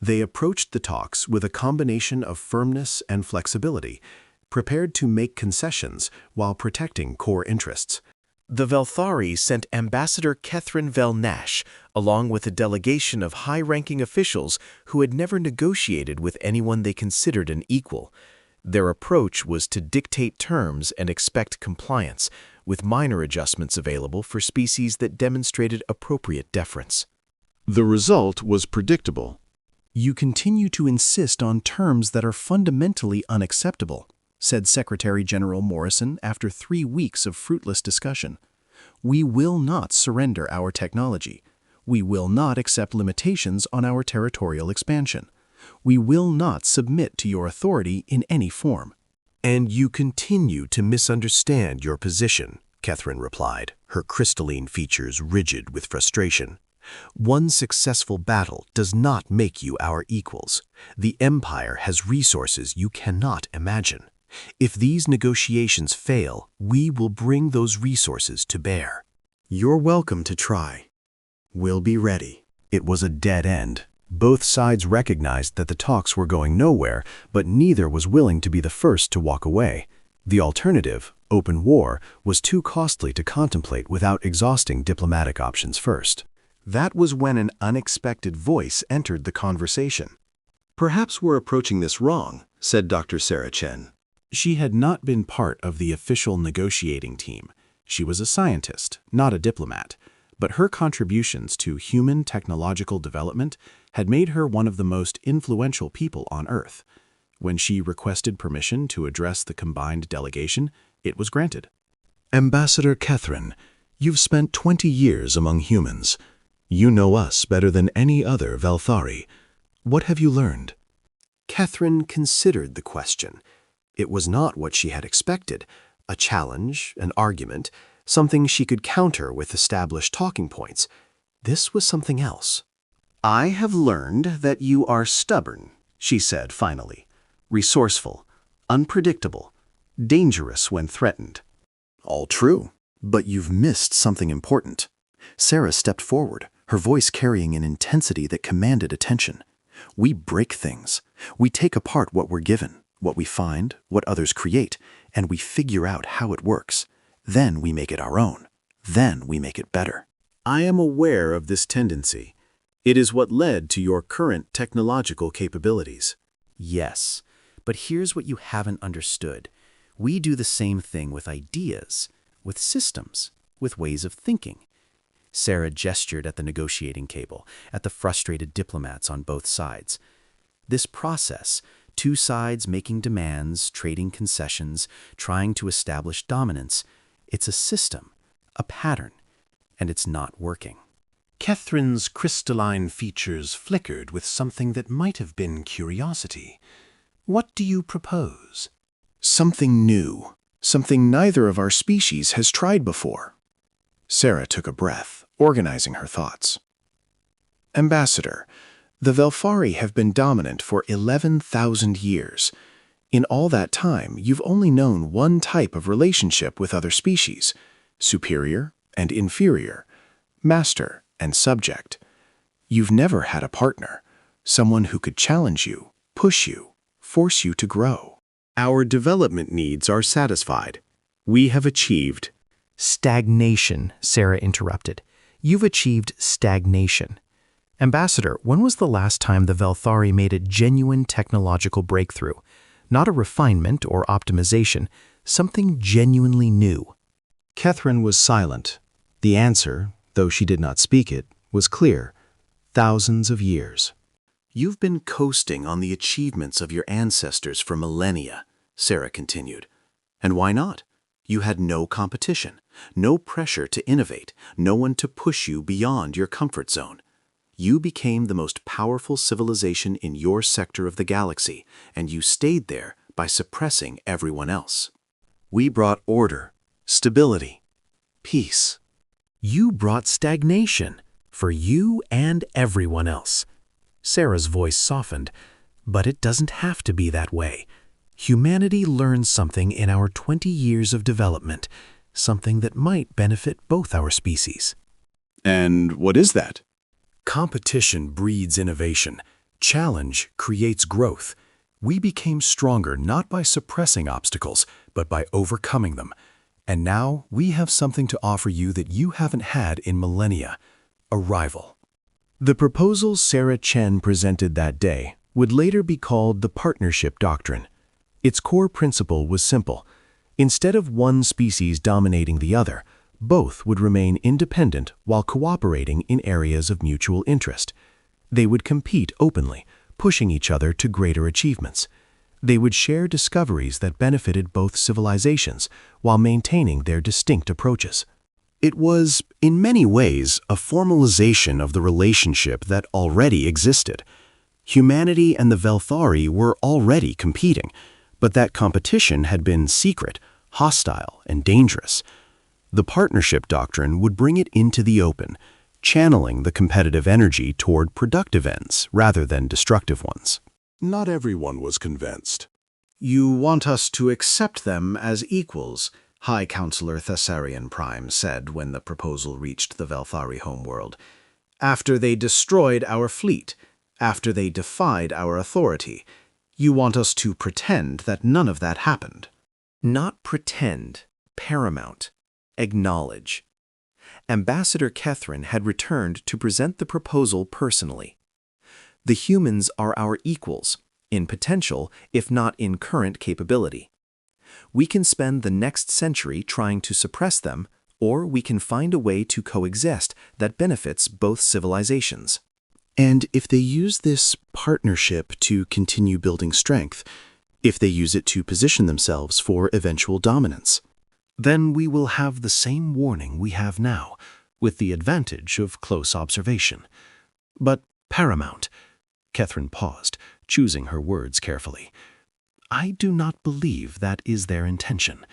They approached the talks with a combination of firmness and flexibility, prepared to make concessions while protecting core interests. The Velthari sent Ambassador Kethrin Velnash, along with a delegation of high-ranking officials who had never negotiated with anyone they considered an equal. Their approach was to dictate terms and expect compliance, with minor adjustments available for species that demonstrated appropriate deference. The result was predictable. You continue to insist on terms that are fundamentally unacceptable, said Secretary General Morrison after 3 weeks of fruitless discussion. We will not surrender our technology. We will not accept limitations on our territorial expansion. We will not submit to your authority in any form." "And you continue to misunderstand your position," Catherine replied, her crystalline features rigid with frustration. "One successful battle does not make you our equals. The Empire has resources you cannot imagine. If these negotiations fail, we will bring those resources to bear." "You're welcome to try. We'll be ready." It was a dead end. Both sides recognized that the talks were going nowhere, but neither was willing to be the first to walk away. The alternative, open war, was too costly to contemplate without exhausting diplomatic options first. That was when an unexpected voice entered the conversation. "Perhaps we're approaching this wrong," said Dr. Sarah Chen. She had not been part of the official negotiating team. She was a scientist, not a diplomat, but her contributions to human technological development had made her one of the most influential people on Earth. When she requested permission to address the combined delegation, it was granted. "Ambassador Catherine, you've spent 20 years among humans. You know us better than any other Velthari. What have you learned?" Catherine considered the question. It was not what she had expected, a challenge, an argument, something she could counter with established talking points. This was something else. "I have learned that you are stubborn," she said finally, "resourceful, unpredictable, dangerous when threatened." "All true, but you've missed something important." Sarah stepped forward, her voice carrying an intensity that commanded attention. "We break things. We take apart what we're given, what we find, what others create, and we figure out how it works. Then we make it our own. Then we make it better." I am aware of this tendency. It is what led to your current technological capabilities. Yes, but here's what you haven't understood. We do the same thing with ideas, with systems, with ways of thinking. Sarah gestured at the negotiating table, at the frustrated diplomats on both sides. This process, two sides making demands, trading concessions, trying to establish dominance, it's a system, a pattern, and it's not working. Catherine's crystalline features flickered with something that might have been curiosity. "What do you propose?" "Something new. Something neither of our species has tried before." Sarah took a breath, organizing her thoughts. "Ambassador, the Velthari have been dominant for 11,000 years. In all that time, you've only known one type of relationship with other species, superior and inferior, master and subject. You've never had a partner, someone who could challenge you, push you, force you to grow." Our development needs are satisfied. We have achieved. "Stagnation," Sarah interrupted. "You've achieved stagnation. Ambassador, when was the last time the Velthari made a genuine technological breakthrough? Not a refinement or optimization, something genuinely new." Catherine was silent. The answer, though she did not speak it, was clear. Thousands of years. You've been coasting on the achievements of your ancestors for millennia, Sarah continued. And why not? You had no competition, no pressure to innovate, no one to push you beyond your comfort zone. You became the most powerful civilization in your sector of the galaxy, and you stayed there by suppressing everyone else. We brought order, stability, peace. You brought stagnation for you and everyone else. Sarah's voice softened, but it doesn't have to be that way. Humanity learned something in our 20 years of development, something that might benefit both our species. And what is that? Competition breeds innovation. Challenge creates growth. We became stronger not by suppressing obstacles, but by overcoming them. And now we have something to offer you that you haven't had in millennia, a rival. The proposal Sarah Chen presented that day would later be called the Partnership Doctrine. Its core principle was simple. Instead of one species dominating the other, both would remain independent while cooperating in areas of mutual interest. They would compete openly, pushing each other to greater achievements. They would share discoveries that benefited both civilizations while maintaining their distinct approaches. It was, in many ways, a formalization of the relationship that already existed. Humanity and the Velthari were already competing, but that competition had been secret, hostile, and dangerous. The partnership doctrine would bring it into the open, channeling the competitive energy toward productive ends rather than destructive ones. Not everyone was convinced. You want us to accept them as equals, High Counselor Tyraxxian Prime said when the proposal reached the Velthari homeworld. After they destroyed our fleet, after they defied our authority, you want us to pretend that none of that happened. Not pretend, paramount. Acknowledge. Ambassador Catherine had returned to present the proposal personally. The humans are our equals, in potential, if not in current capability. We can spend the next century trying to suppress them, or we can find a way to coexist that benefits both civilizations. And if they use this partnership to continue building strength, if they use it to position themselves for eventual dominance, then we will have the same warning we have now, with the advantage of close observation. But paramount, Catherine paused, choosing her words carefully. I do not believe that is their intention.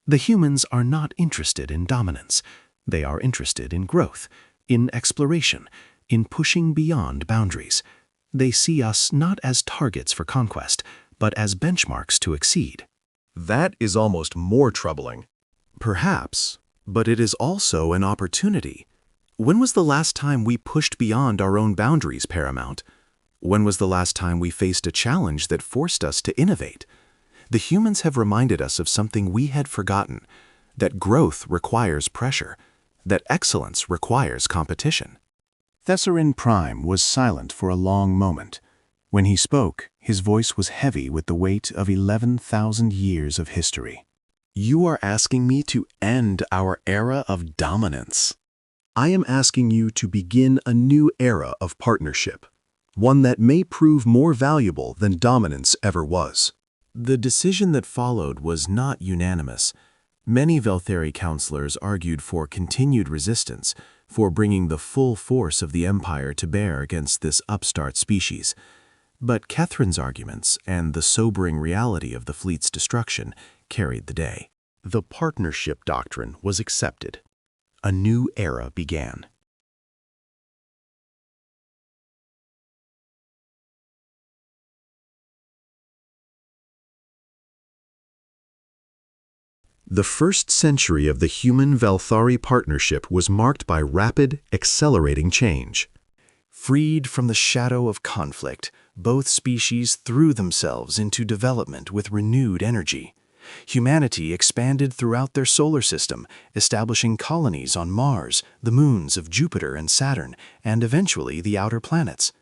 The humans are not interested in dominance. They are interested in growth, in exploration, in pushing beyond boundaries. They see us not as targets for conquest, but as benchmarks to exceed. That is almost more troubling. Perhaps, but it is also an opportunity. When was the last time we pushed beyond our own boundaries, Paramount? When was the last time we faced a challenge that forced us to innovate? The humans have reminded us of something we had forgotten, that growth requires pressure, that excellence requires competition. Tyraxxian Prime was silent for a long moment. When he spoke, his voice was heavy with the weight of 11,000 years of history. You are asking me to end our era of dominance. I am asking you to begin a new era of partnership, one that may prove more valuable than dominance ever was. The decision that followed was not unanimous. Many Velthari counselors argued for continued resistance, for bringing the full force of the Empire to bear against this upstart species. But Catherine's arguments and the sobering reality of the fleet's destruction carried the day. The partnership doctrine was accepted. A new era began. The first century of the human-Velthari partnership was marked by rapid, accelerating change. Freed from the shadow of conflict, both species threw themselves into development with renewed energy. Humanity expanded throughout their solar system, establishing colonies on Mars, the moons of Jupiter and Saturn, and eventually the outer planets.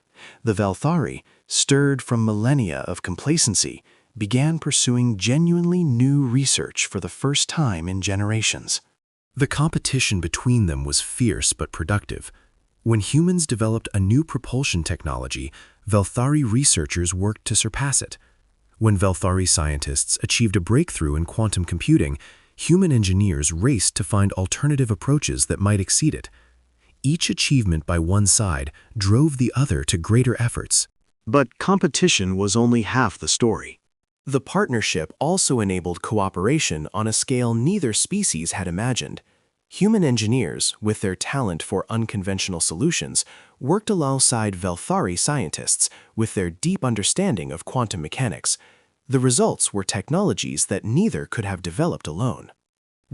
The Velthari, stirred from millennia of complacency, began pursuing genuinely new research for the first time in generations. The competition between them was fierce but productive. When humans developed a new propulsion technology, Velthari researchers worked to surpass it. When Velthari scientists achieved a breakthrough in quantum computing, human engineers raced to find alternative approaches that might exceed it. Each achievement by one side drove the other to greater efforts. But competition was only half the story. The partnership also enabled cooperation on a scale neither species had imagined. Human engineers, with their talent for unconventional solutions, worked alongside Velthari scientists with their deep understanding of quantum mechanics. The results were technologies that neither could have developed alone.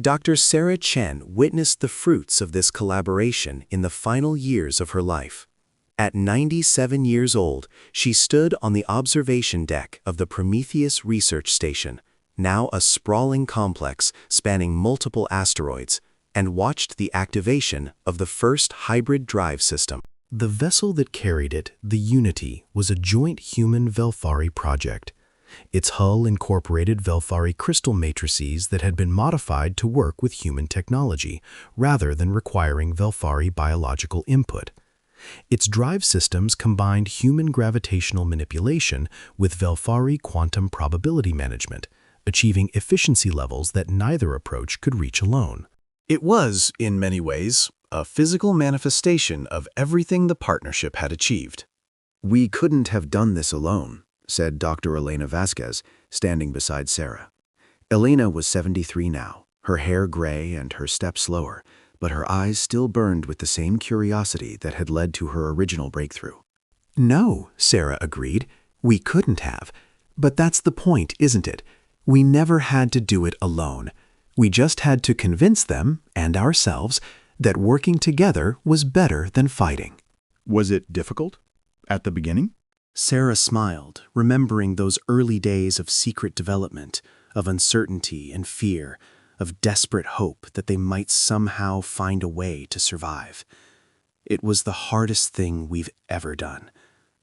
Dr. Sarah Chen witnessed the fruits of this collaboration in the final years of her life. At 97 years old, she stood on the observation deck of the Prometheus Research Station, now a sprawling complex spanning multiple asteroids, and watched the activation of the first hybrid drive system. The vessel that carried it, the Unity, was a joint human-Velthari project. Its hull incorporated Velthari crystal matrices that had been modified to work with human technology, rather than requiring Velthari biological input. Its drive systems combined human gravitational manipulation with Velthari quantum probability management, achieving efficiency levels that neither approach could reach alone. It was, in many ways, a physical manifestation of everything the partnership had achieved. "We couldn't have done this alone," said Dr. Elena Vasquez, standing beside Sarah. Elena was 73 now, her hair gray and her step slower, but her eyes still burned with the same curiosity that had led to her original breakthrough. "No," Sarah agreed. "We couldn't have. But that's the point, isn't it? We never had to do it alone. We just had to convince them, and ourselves, that working together was better than fighting." Was it difficult at the beginning? Sarah smiled, remembering those early days of secret development, of uncertainty and fear, of desperate hope that they might somehow find a way to survive. It was the hardest thing we've ever done,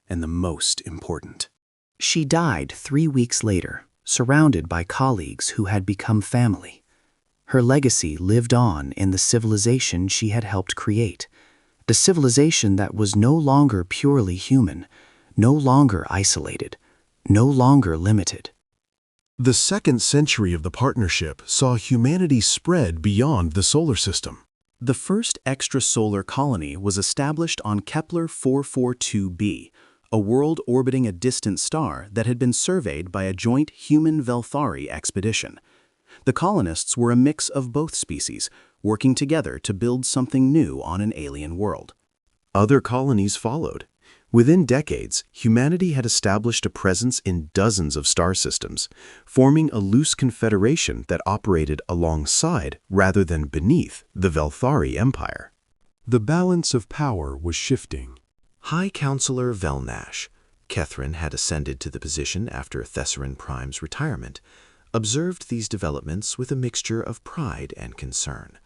and the most important. She died 3 weeks later, surrounded by colleagues who had become family. Her legacy lived on in the civilization she had helped create, the civilization that was no longer purely human, no longer isolated, no longer limited. The second century of the partnership saw humanity spread beyond the solar system. The first extrasolar colony was established on Kepler 442b, a world orbiting a distant star that had been surveyed by a joint human-Velthari expedition. The colonists were a mix of both species, working together to build something new on an alien world. Other colonies followed. Within decades, humanity had established a presence in dozens of star systems, forming a loose confederation that operated alongside rather than beneath the Velthari Empire. The balance of power was shifting. High Counselor Velnash, Catherine had ascended to the position after Thessarin Prime's retirement, observed these developments with a mixture of pride and concern.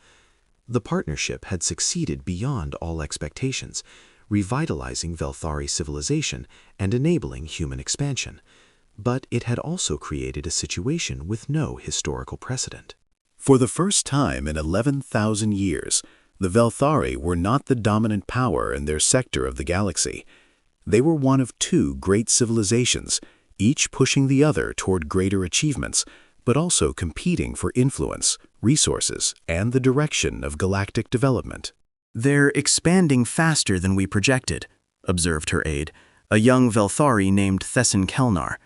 The partnership had succeeded beyond all expectations, revitalizing Velthari civilization and enabling human expansion. But it had also created a situation with no historical precedent. For the first time in 11,000 years, the Velthari were not the dominant power in their sector of the galaxy. They were one of two great civilizations, each pushing the other toward greater achievements, but also competing for influence, resources, and the direction of galactic development. "They're expanding faster than we projected," observed her aide, a young Velthari named Thessin Kelnar.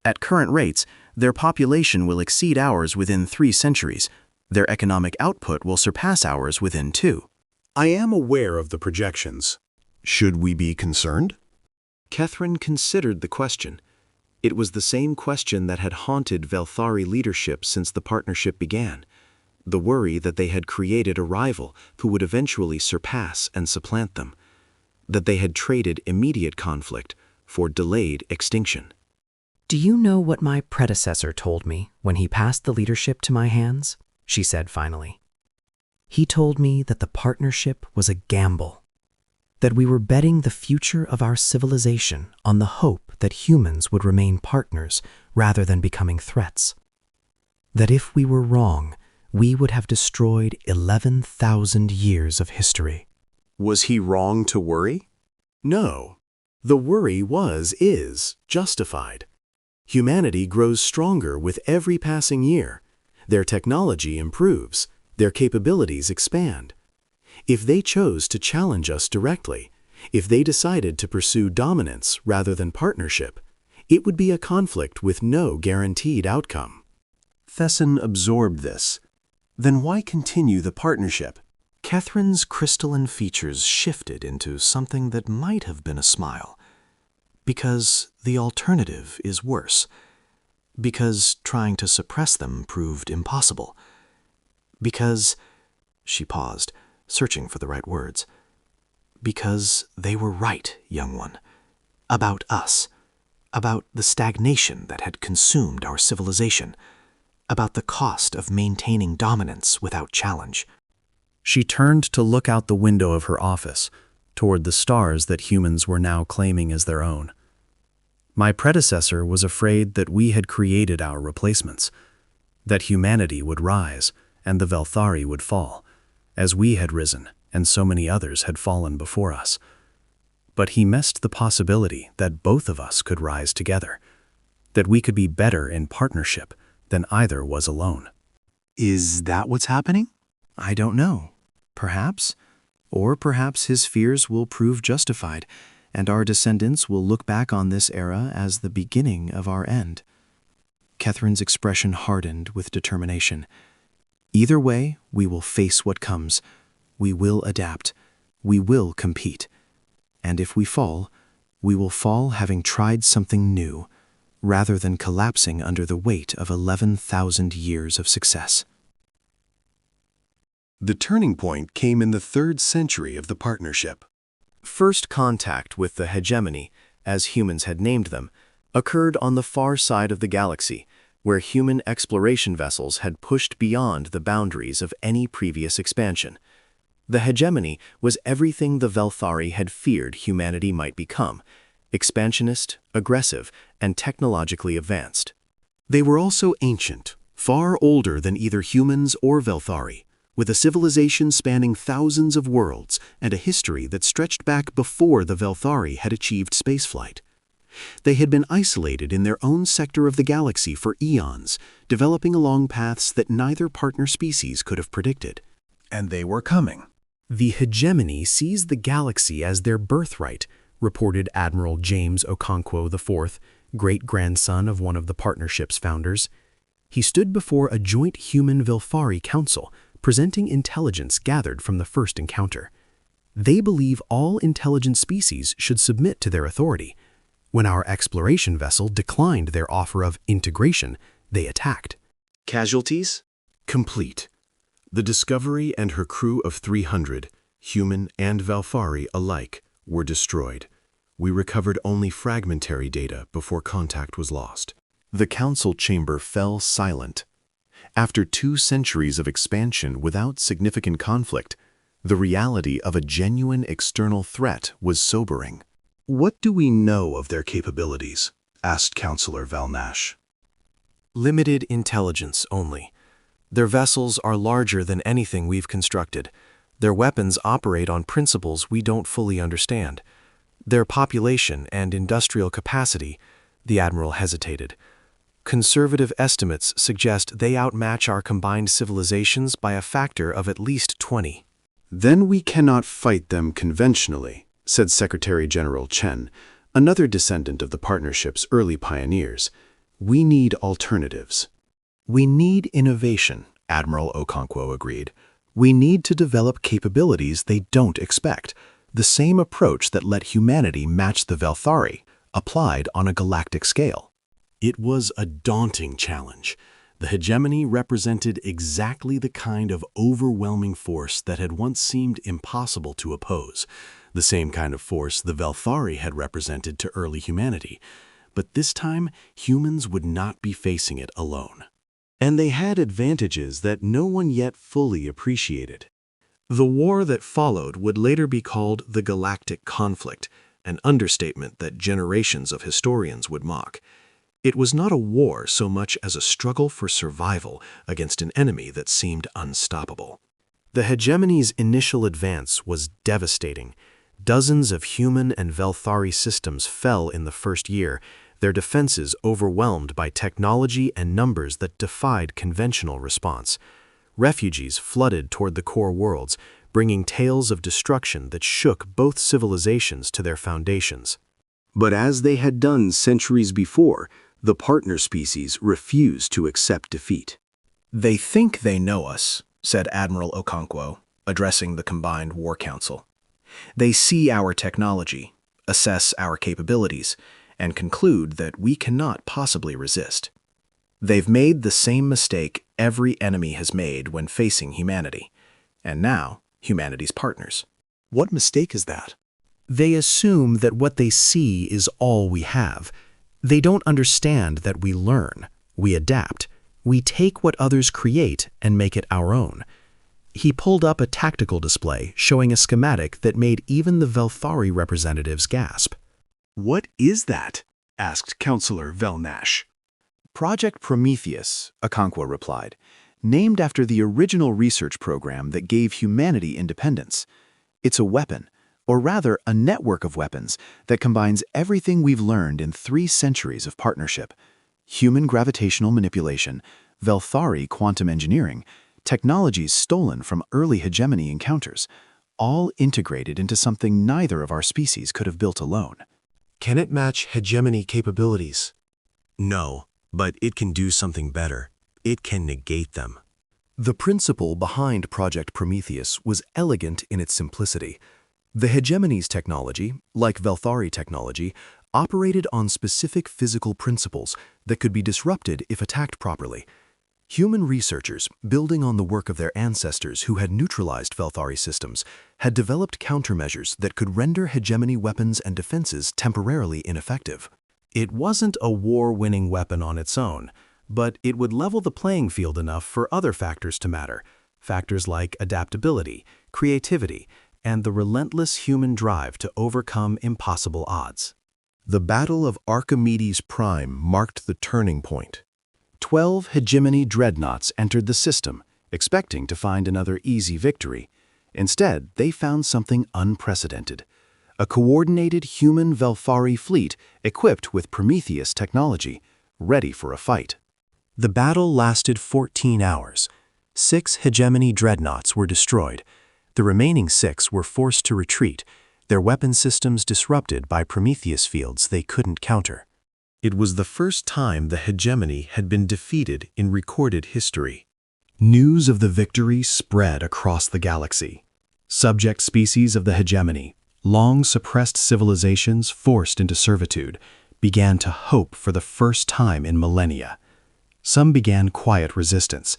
"At current rates, their population will exceed ours within 3 centuries. Their economic output will surpass ours within 2. I am aware of the projections. Should we be concerned? Catherine considered the question. It was the same question that had haunted Velthari leadership since the partnership began. The worry that they had created a rival who would eventually surpass and supplant them. That they had traded immediate conflict for delayed extinction. "Do you know what my predecessor told me when he passed the leadership to my hands?" she said finally. "He told me that the partnership was a gamble, that we were betting the future of our civilization on the hope that humans would remain partners rather than becoming threats. That if we were wrong, we would have destroyed 11,000 years of history." Was he wrong to worry? No. The worry is justified. Humanity grows stronger with every passing year. Their technology improves. Their capabilities expand. If they chose to challenge us directly, if they decided to pursue dominance rather than partnership, it would be a conflict with no guaranteed outcome. Thessin absorbed this. Then why continue the partnership? Catherine's crystalline features shifted into something that might have been a smile. Because the alternative is worse. Because trying to suppress them proved impossible. Because, she paused, searching for the right words. Because they were right, young one. About us. About the stagnation that had consumed our civilization. About the cost of maintaining dominance without challenge. She turned to look out the window of her office, toward the stars that humans were now claiming as their own. My predecessor was afraid that we had created our replacements, that humanity would rise and the Velthari would fall, as we had risen and so many others had fallen before us. But he missed the possibility that both of us could rise together, that we could be better in partnership than either was alone. Is that what's happening? I don't know. Perhaps. Or perhaps his fears will prove justified, and our descendants will look back on this era as the beginning of our end. Catherine's expression hardened with determination. Either way, we will face what comes. We will adapt. We will compete. And if we fall, we will fall having tried something new, rather than collapsing under the weight of 11,000 years of success. The turning point came in the 3rd century of the partnership. First contact with the hegemony, as humans had named them, occurred on the far side of the galaxy, where human exploration vessels had pushed beyond the boundaries of any previous expansion. The hegemony was everything the Velthari had feared humanity might become: expansionist, aggressive, and technologically advanced. They were also ancient, far older than either humans or Velthari, with a civilization spanning thousands of worlds and a history that stretched back before the Velthari had achieved spaceflight. They had been isolated in their own sector of the galaxy for eons, developing along paths that neither partner species could have predicted. And they were coming. The hegemony sees the galaxy as their birthright, reported Admiral James Okonkwo IV, great-grandson of one of the partnership's founders. He stood before a joint human-Velthari council, presenting intelligence gathered from the first encounter. They believe all intelligent species should submit to their authority. When our exploration vessel declined their offer of integration, they attacked. Casualties? Complete. The Discovery and her crew of 300, human and Velthari alike, were destroyed. We recovered only fragmentary data before contact was lost. The council chamber fell silent. After 2 centuries of expansion without significant conflict, the reality of a genuine external threat was sobering. What do we know of their capabilities? Asked Counselor Valnash. Limited intelligence only. Their vessels are larger than anything we've constructed. Their weapons operate on principles we don't fully understand. Their population and industrial capacity, the Admiral hesitated. Conservative estimates suggest they outmatch our combined civilizations by a factor of at least 20. Then we cannot fight them conventionally, said Secretary General Chen, another descendant of the partnership's early pioneers. We need alternatives. We need innovation, Admiral Okonkwo agreed. We need to develop capabilities they don't expect, the same approach that let humanity match the Velthari, applied on a galactic scale. It was a daunting challenge. The hegemony represented exactly the kind of overwhelming force that had once seemed impossible to oppose, the same kind of force the Velthari had represented to early humanity. But this time, humans would not be facing it alone. And they had advantages that no one yet fully appreciated. The war that followed would later be called the Galactic Conflict, an understatement that generations of historians would mock. It was not a war so much as a struggle for survival against an enemy that seemed unstoppable. The hegemony's initial advance was devastating. Dozens of human and Velthari systems fell in the first year, their defenses overwhelmed by technology and numbers that defied conventional response. Refugees flooded toward the core worlds, bringing tales of destruction that shook both civilizations to their foundations. But as they had done centuries before, the partner species refused to accept defeat. They think they know us, said Admiral Okonkwo, addressing the Combined War Council. They see our technology, assess our capabilities, and conclude that we cannot possibly resist. They've made the same mistake every enemy has made when facing humanity, and now humanity's partners. What mistake is that? They assume that what they see is all we have. They don't understand that we learn, we adapt, we take what others create and make it our own. He pulled up a tactical display showing a schematic that made even the Velthari representatives gasp. What is that? Asked Counselor Valnash. Project Prometheus, Okonkwo replied, named after the original research program that gave humanity independence. It's a weapon, or rather a network of weapons, that combines everything we've learned in 3 centuries of partnership: human gravitational manipulation, Velthari quantum engineering, technologies stolen from early hegemony encounters, all integrated into something neither of our species could have built alone. Can it match hegemony capabilities? No, but it can do something better. It can negate them. The principle behind Project Prometheus was elegant in its simplicity. The hegemony's technology, like Velthari technology, operated on specific physical principles that could be disrupted if attacked properly. Human researchers, building on the work of their ancestors who had neutralized Velthari systems, had developed countermeasures that could render hegemony weapons and defenses temporarily ineffective. It wasn't a war-winning weapon on its own, but it would level the playing field enough for other factors to matter, factors like adaptability, creativity, and the relentless human drive to overcome impossible odds. The Battle of Archimedes Prime marked the turning point. 12 hegemony dreadnoughts entered the system, expecting to find another easy victory. Instead, they found something unprecedented: a coordinated human Velthari fleet equipped with Prometheus technology, ready for a fight. The battle lasted 14 hours. 6 hegemony dreadnoughts were destroyed. The remaining 6 were forced to retreat, their weapon systems disrupted by Prometheus fields they couldn't counter. It was the first time the hegemony had been defeated in recorded history. News of the victory spread across the galaxy. Subject species of the hegemony, long suppressed civilizations forced into servitude, began to hope for the first time in millennia. Some began quiet resistance.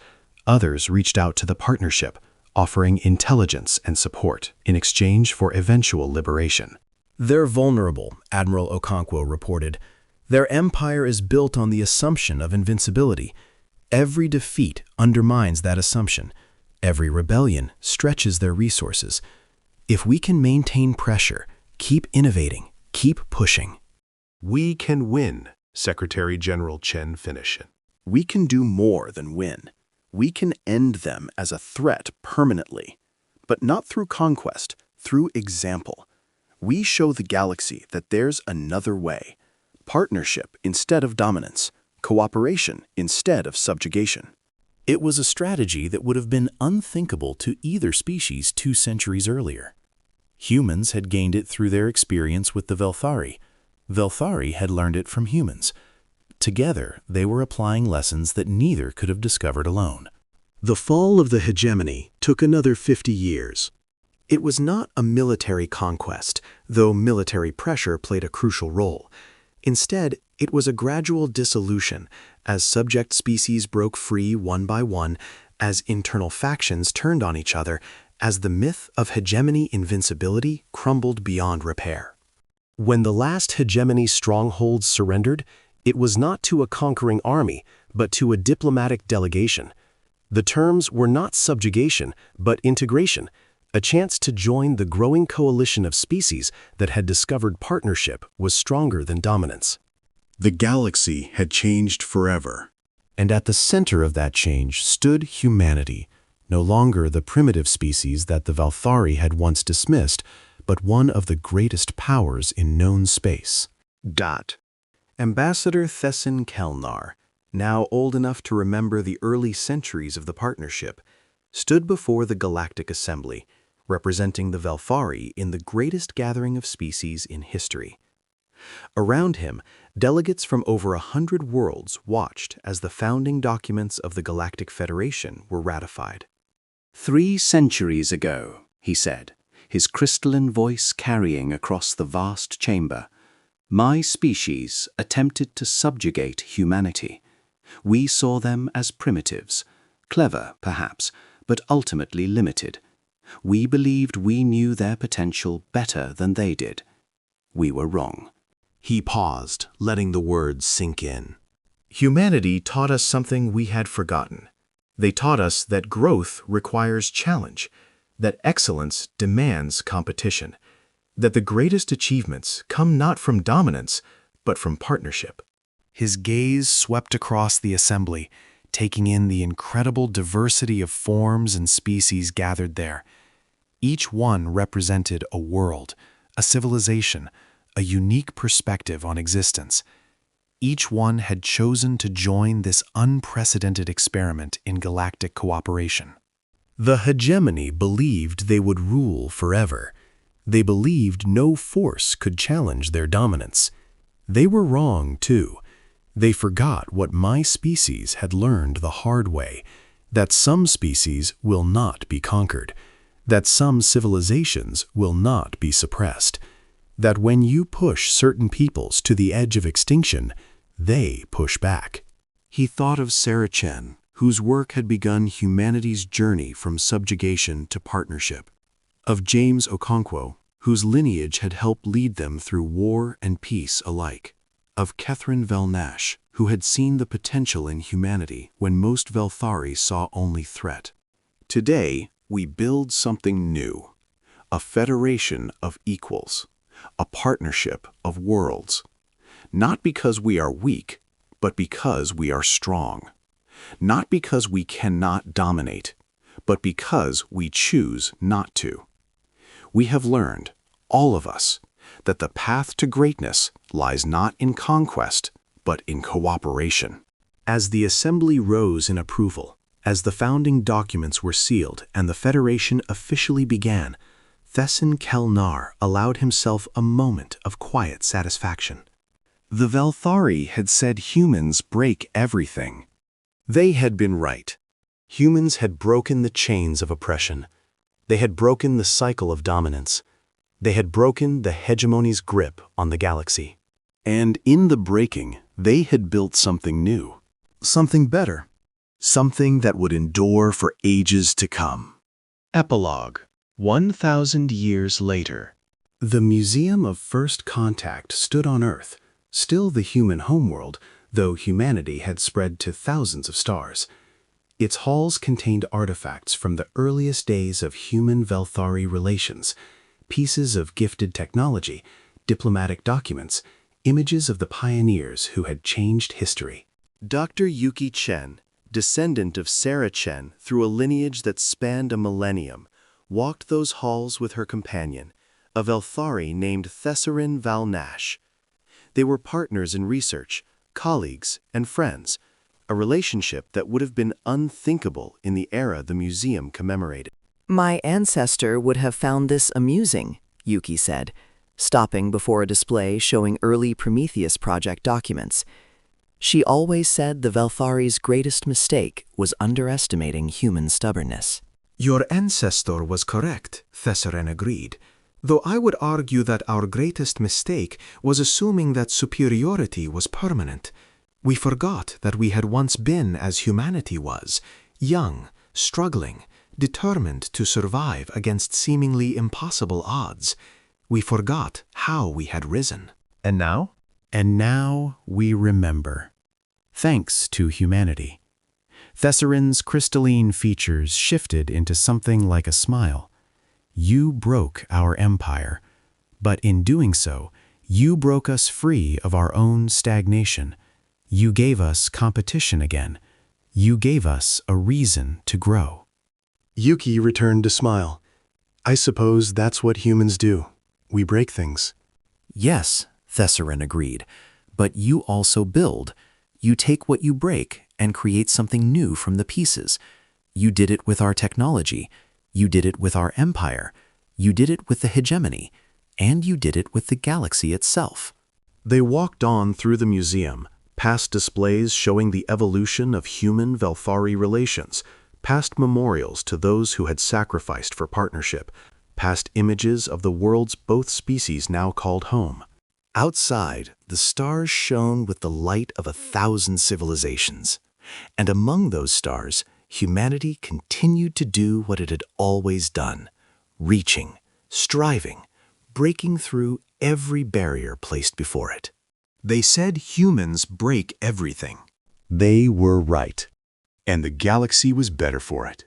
Others reached out to the partnership, offering intelligence and support in exchange for eventual liberation. They're vulnerable, Admiral Okonkwo reported. Their empire is built on the assumption of invincibility. Every defeat undermines that assumption. Every rebellion stretches their resources. If we can maintain pressure, keep innovating, keep pushing. We can win, Secretary General Chen finished. We can do more than win. We can end them as a threat permanently, but not through conquest, through example. We show the galaxy that there's another way: partnership instead of dominance, cooperation instead of subjugation. It was a strategy that would have been unthinkable to either species 2 centuries earlier. Humans had gained it through their experience with the Velthari. Velthari had learned it from humans. Together, they were applying lessons that neither could have discovered alone. The fall of the hegemony took another 50 years. It was not a military conquest, though military pressure played a crucial role. Instead, it was a gradual dissolution, as subject species broke free one by one, as internal factions turned on each other, as the myth of hegemony invincibility crumbled beyond repair. When the last hegemony strongholds surrendered, it was not to a conquering army, but to a diplomatic delegation. The terms were not subjugation, but integration, a chance to join the growing coalition of species that had discovered partnership was stronger than dominance. The galaxy had changed forever. And at the center of that change stood humanity, no longer the primitive species that the Velthari had once dismissed, but one of the greatest powers in known space. Ambassador Thessin Kelnar, now old enough to remember the early centuries of the partnership, stood before the Galactic Assembly, representing the Velthari in the greatest gathering of species in history. Around him, delegates from over 100 worlds watched as the founding documents of the Galactic Federation were ratified. 3 centuries ago, he said, his crystalline voice carrying across the vast chamber, my species attempted to subjugate humanity. We saw them as primitives, clever, perhaps, but ultimately limited. We believed we knew their potential better than they did. We were wrong. He paused, letting the words sink in. Humanity taught us something we had forgotten. They taught us that growth requires challenge, that excellence demands competition, that the greatest achievements come not from dominance, but from partnership. His gaze swept across the assembly, taking in the incredible diversity of forms and species gathered there. Each one represented a world, a civilization, a unique perspective on existence. Each one had chosen to join this unprecedented experiment in galactic cooperation. The hegemony believed they would rule forever. They believed no force could challenge their dominance. They were wrong, too. They forgot what my species had learned the hard way, that some species will not be conquered, that some civilizations will not be suppressed, that when you push certain peoples to the edge of extinction, they push back. He thought of Sarah Chen, whose work had begun humanity's journey from subjugation to partnership, of James Okonkwo, whose lineage had helped lead them through war and peace alike, of Catherine Velnash, who had seen the potential in humanity when most Velthari saw only threat. Today, we build something new, a federation of equals, a partnership of worlds, not because we are weak, but because we are strong, not because we cannot dominate, but because we choose not to. We have learned, all of us, that the path to greatness lies not in conquest, but in cooperation. As the assembly rose in approval, as the founding documents were sealed and the Federation officially began, Thesson Kelnar allowed himself a moment of quiet satisfaction. The Velthari had said humans break everything. They had been right. Humans had broken the chains of oppression. They had broken the cycle of dominance. They had broken the hegemony's grip on the galaxy. And in the breaking, they had built something new. Something better. Something that would endure for ages to come. Epilogue, 1,000 years later. The Museum of First Contact stood on Earth, still the human homeworld, though humanity had spread to thousands of stars. Its halls contained artifacts from the earliest days of human-Velthari relations, pieces of gifted technology, diplomatic documents, images of the pioneers who had changed history. Dr. Yuki Chen, descendant of Sarah Chen through a lineage that spanned a millennium, walked those halls with her companion, a Velthari named Thesserin Valnash. They were partners in research, colleagues, and friends, a relationship that would have been unthinkable in the era the museum commemorated. My ancestor would have found this amusing, Yuki said, stopping before a display showing early Prometheus project documents. She always said the Velthari's greatest mistake was underestimating human stubbornness. Your ancestor was correct, Thesserin agreed, though I would argue that our greatest mistake was assuming that superiority was permanent. We forgot that we had once been as humanity was, young, struggling, determined to survive against seemingly impossible odds. We forgot how we had risen. And now? And now we remember. Thanks to humanity. Thesserin's crystalline features shifted into something like a smile. You broke our empire, but in doing so, you broke us free of our own stagnation. You gave us competition again. You gave us a reason to grow. Yuki returned to smile. I suppose that's what humans do. We break things. Yes, Thesserin agreed, but you also build. You take what you break and create something new from the pieces. You did it with our technology. You did it with our empire. You did it with the hegemony. And you did it with the galaxy itself. They walked on through the museum, past displays showing the evolution of human-Velthari relations, past memorials to those who had sacrificed for partnership, past images of the worlds both species now called home. Outside, the stars shone with the light of 1,000 civilizations. And among those stars, humanity continued to do what it had always done, reaching, striving, breaking through every barrier placed before it. They said humans break everything. They were right, and the galaxy was better for it.